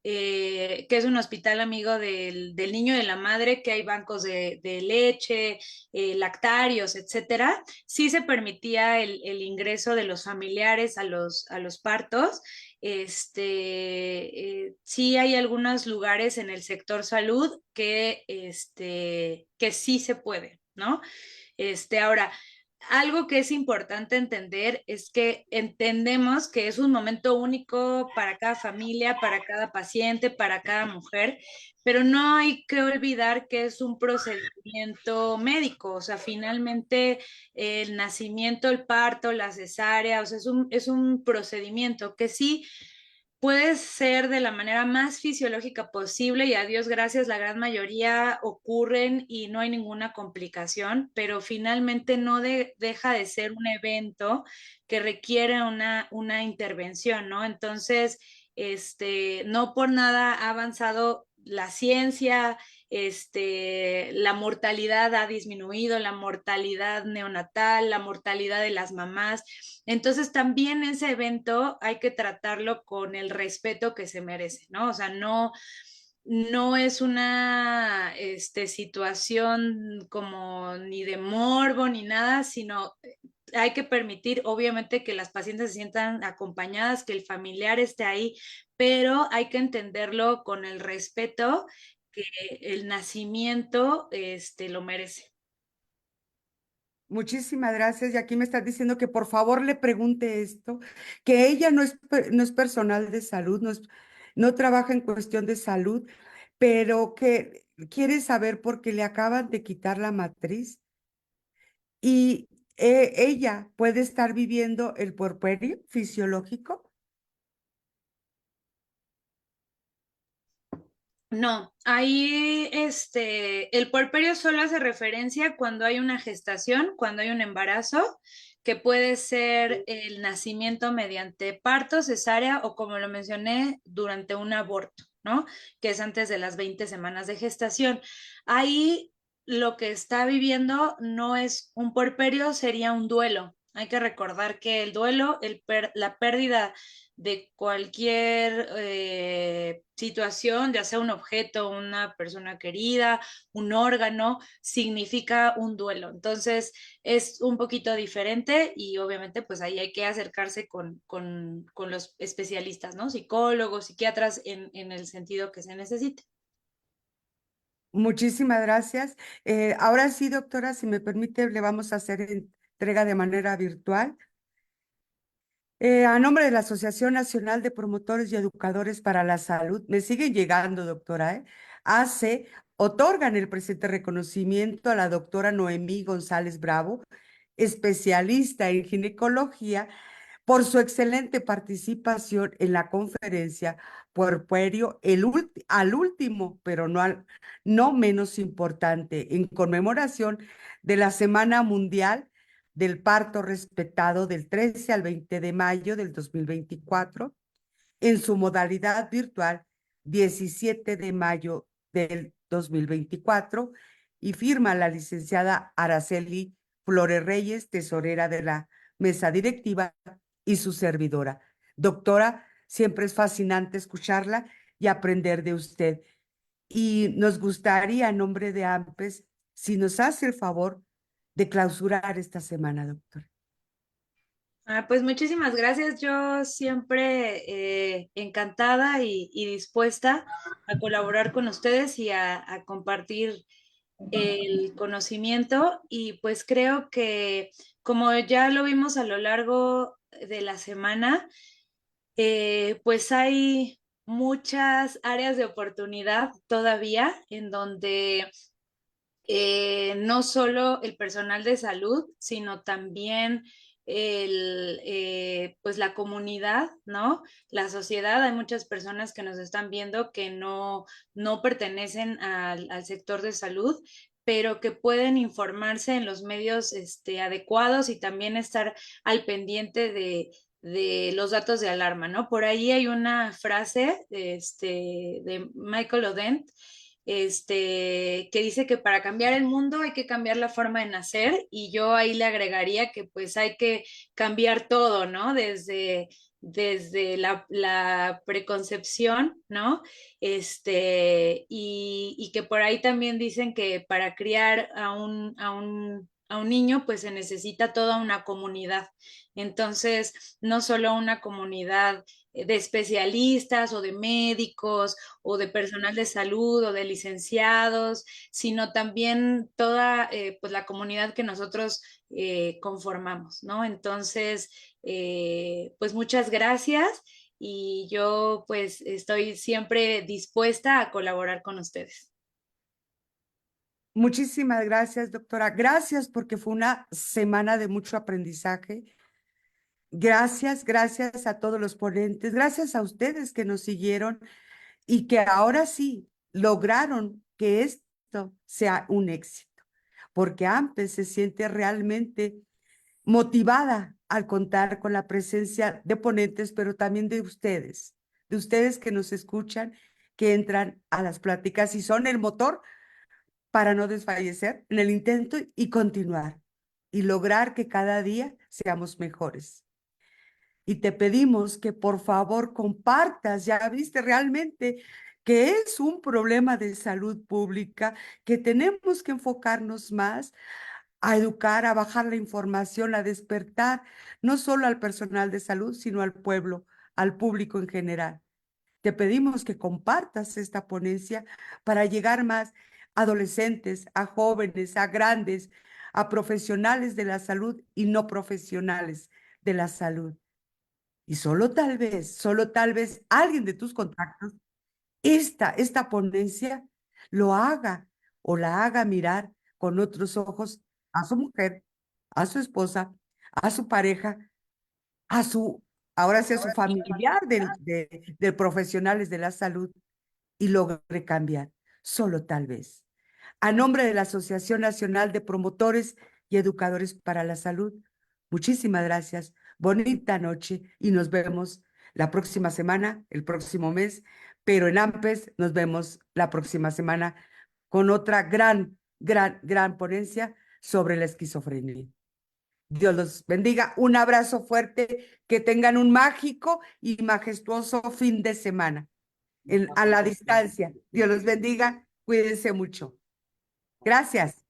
[SPEAKER 2] que es un hospital amigo del niño y de la madre, que hay bancos de leche, lactarios, etcétera, sí se permitía el ingreso de los familiares a los partos. Sí hay algunos lugares en el sector salud que sí se puede, ¿no? Ahora, algo que es importante entender es que entendemos que es un momento único para cada familia, para cada paciente, para cada mujer, pero no hay que olvidar que es un procedimiento médico, o sea, finalmente el nacimiento, el parto, la cesárea, o sea, es un procedimiento que sí puede ser de la manera más fisiológica posible y a Dios gracias, la gran mayoría ocurren y no hay ninguna complicación, pero finalmente no deja de ser un evento que requiere una intervención, ¿no? Entonces, no por nada ha avanzado la ciencia, la mortalidad ha disminuido, la mortalidad neonatal, la mortalidad de las mamás. Entonces también ese evento hay que tratarlo con el respeto que se merece, ¿no? O sea, no es una situación como ni de morbo ni nada, sino hay que permitir, obviamente, que las pacientes se sientan acompañadas, que el familiar esté ahí, pero hay que entenderlo con el respeto que el nacimiento lo merece.
[SPEAKER 1] Muchísimas gracias. Y aquí me estás diciendo que por favor le pregunte esto, que ella no es personal de salud, no trabaja en cuestión de salud, pero que quiere saber por qué le acaban de quitar la matriz y ella puede estar viviendo el puerperio fisiológico.
[SPEAKER 2] No, ahí el puerperio solo hace referencia cuando hay una gestación, cuando hay un embarazo, que puede ser el nacimiento mediante parto, cesárea o como lo mencioné, durante un aborto, ¿no? Que es antes de las 20 semanas de gestación. Ahí lo que está viviendo no es un puerperio, sería un duelo. Hay que recordar que el duelo, la pérdida de cualquier situación, ya sea un objeto, una persona querida, un órgano, significa un duelo. Entonces es un poquito diferente y obviamente pues ahí hay que acercarse con los especialistas, ¿no? Psicólogos, psiquiatras en el sentido que se necesite.
[SPEAKER 1] Muchísimas gracias. Ahora sí, doctora, si me permite, le vamos a hacer entrega de manera virtual. A nombre de la Asociación Nacional de Promotores y Educadores para la Salud, me siguen llegando, doctora, otorgan el presente reconocimiento a la doctora Noemí González Bravo, especialista en ginecología, por su excelente participación en la conferencia Puerperio, al último, pero no menos importante, en conmemoración de la Semana Mundial del Parto Respetado del 13 al 20 de mayo del 2024, en su modalidad virtual 17 de mayo del 2024, y firma la licenciada Araceli Flores Reyes, tesorera de la mesa directiva, y su servidora. Doctora, siempre es fascinante escucharla y aprender de usted. Y nos gustaría, en nombre de AMPES, si nos hace el favor de clausurar esta semana, doctor.
[SPEAKER 2] Pues muchísimas gracias. Yo siempre encantada y dispuesta a colaborar con ustedes y a compartir el conocimiento y pues creo que como ya lo vimos a lo largo de la semana, pues hay muchas áreas de oportunidad todavía en donde no solo el personal de salud, sino también pues la comunidad, ¿no? La sociedad, hay muchas personas que nos están viendo que no pertenecen al sector de salud, pero que pueden informarse en los medios adecuados y también estar al pendiente de los datos de alarma, ¿no? Por ahí hay una frase de Michael Odent que dice que para cambiar el mundo hay que cambiar la forma de nacer, y yo ahí le agregaría que pues hay que cambiar todo, ¿no? Desde la preconcepción, ¿no? Y que por ahí también dicen que para criar a un niño, pues se necesita toda una comunidad. Entonces, no solo una comunidad de especialistas o de médicos o de personal de salud o de licenciados, sino también toda pues la comunidad que nosotros conformamos, ¿no? Entonces, pues muchas gracias, y yo pues estoy siempre dispuesta a colaborar con ustedes.
[SPEAKER 1] Muchísimas gracias, doctora. Gracias porque fue una semana de mucho aprendizaje. Gracias, gracias a todos los ponentes. Gracias a ustedes que nos siguieron y que ahora sí lograron que esto sea un éxito, porque AMPE se siente realmente motivada al contar con la presencia de ponentes, pero también de ustedes que nos escuchan, que entran a las pláticas y son el motor para no desfallecer en el intento y continuar y lograr que cada día seamos mejores. Y te pedimos que por favor compartas, ya viste realmente que es un problema de salud pública, que tenemos que enfocarnos más a educar, a bajar la información, a despertar, no solo al personal de salud, sino al pueblo, al público en general. Te pedimos que compartas esta ponencia para llegar más a adolescentes, a jóvenes, a grandes, a profesionales de la salud y no profesionales de la salud. Y solo tal vez alguien de tus contactos, esta ponencia lo haga o la haga mirar con otros ojos a su mujer, a su esposa, a su pareja, a su, ahora sí a su familiar de profesionales de la salud y logre cambiar, solo tal vez. A nombre de la Asociación Nacional de Promotores y Educadores para la Salud, muchísimas gracias, bonita noche y nos vemos la próxima semana, el próximo mes, pero en AMPES nos vemos la próxima semana con otra gran ponencia sobre la esquizofrenia. Dios los bendiga. Un abrazo fuerte. Que tengan un mágico y majestuoso fin de semana a la distancia. Dios los bendiga. Cuídense mucho. Gracias.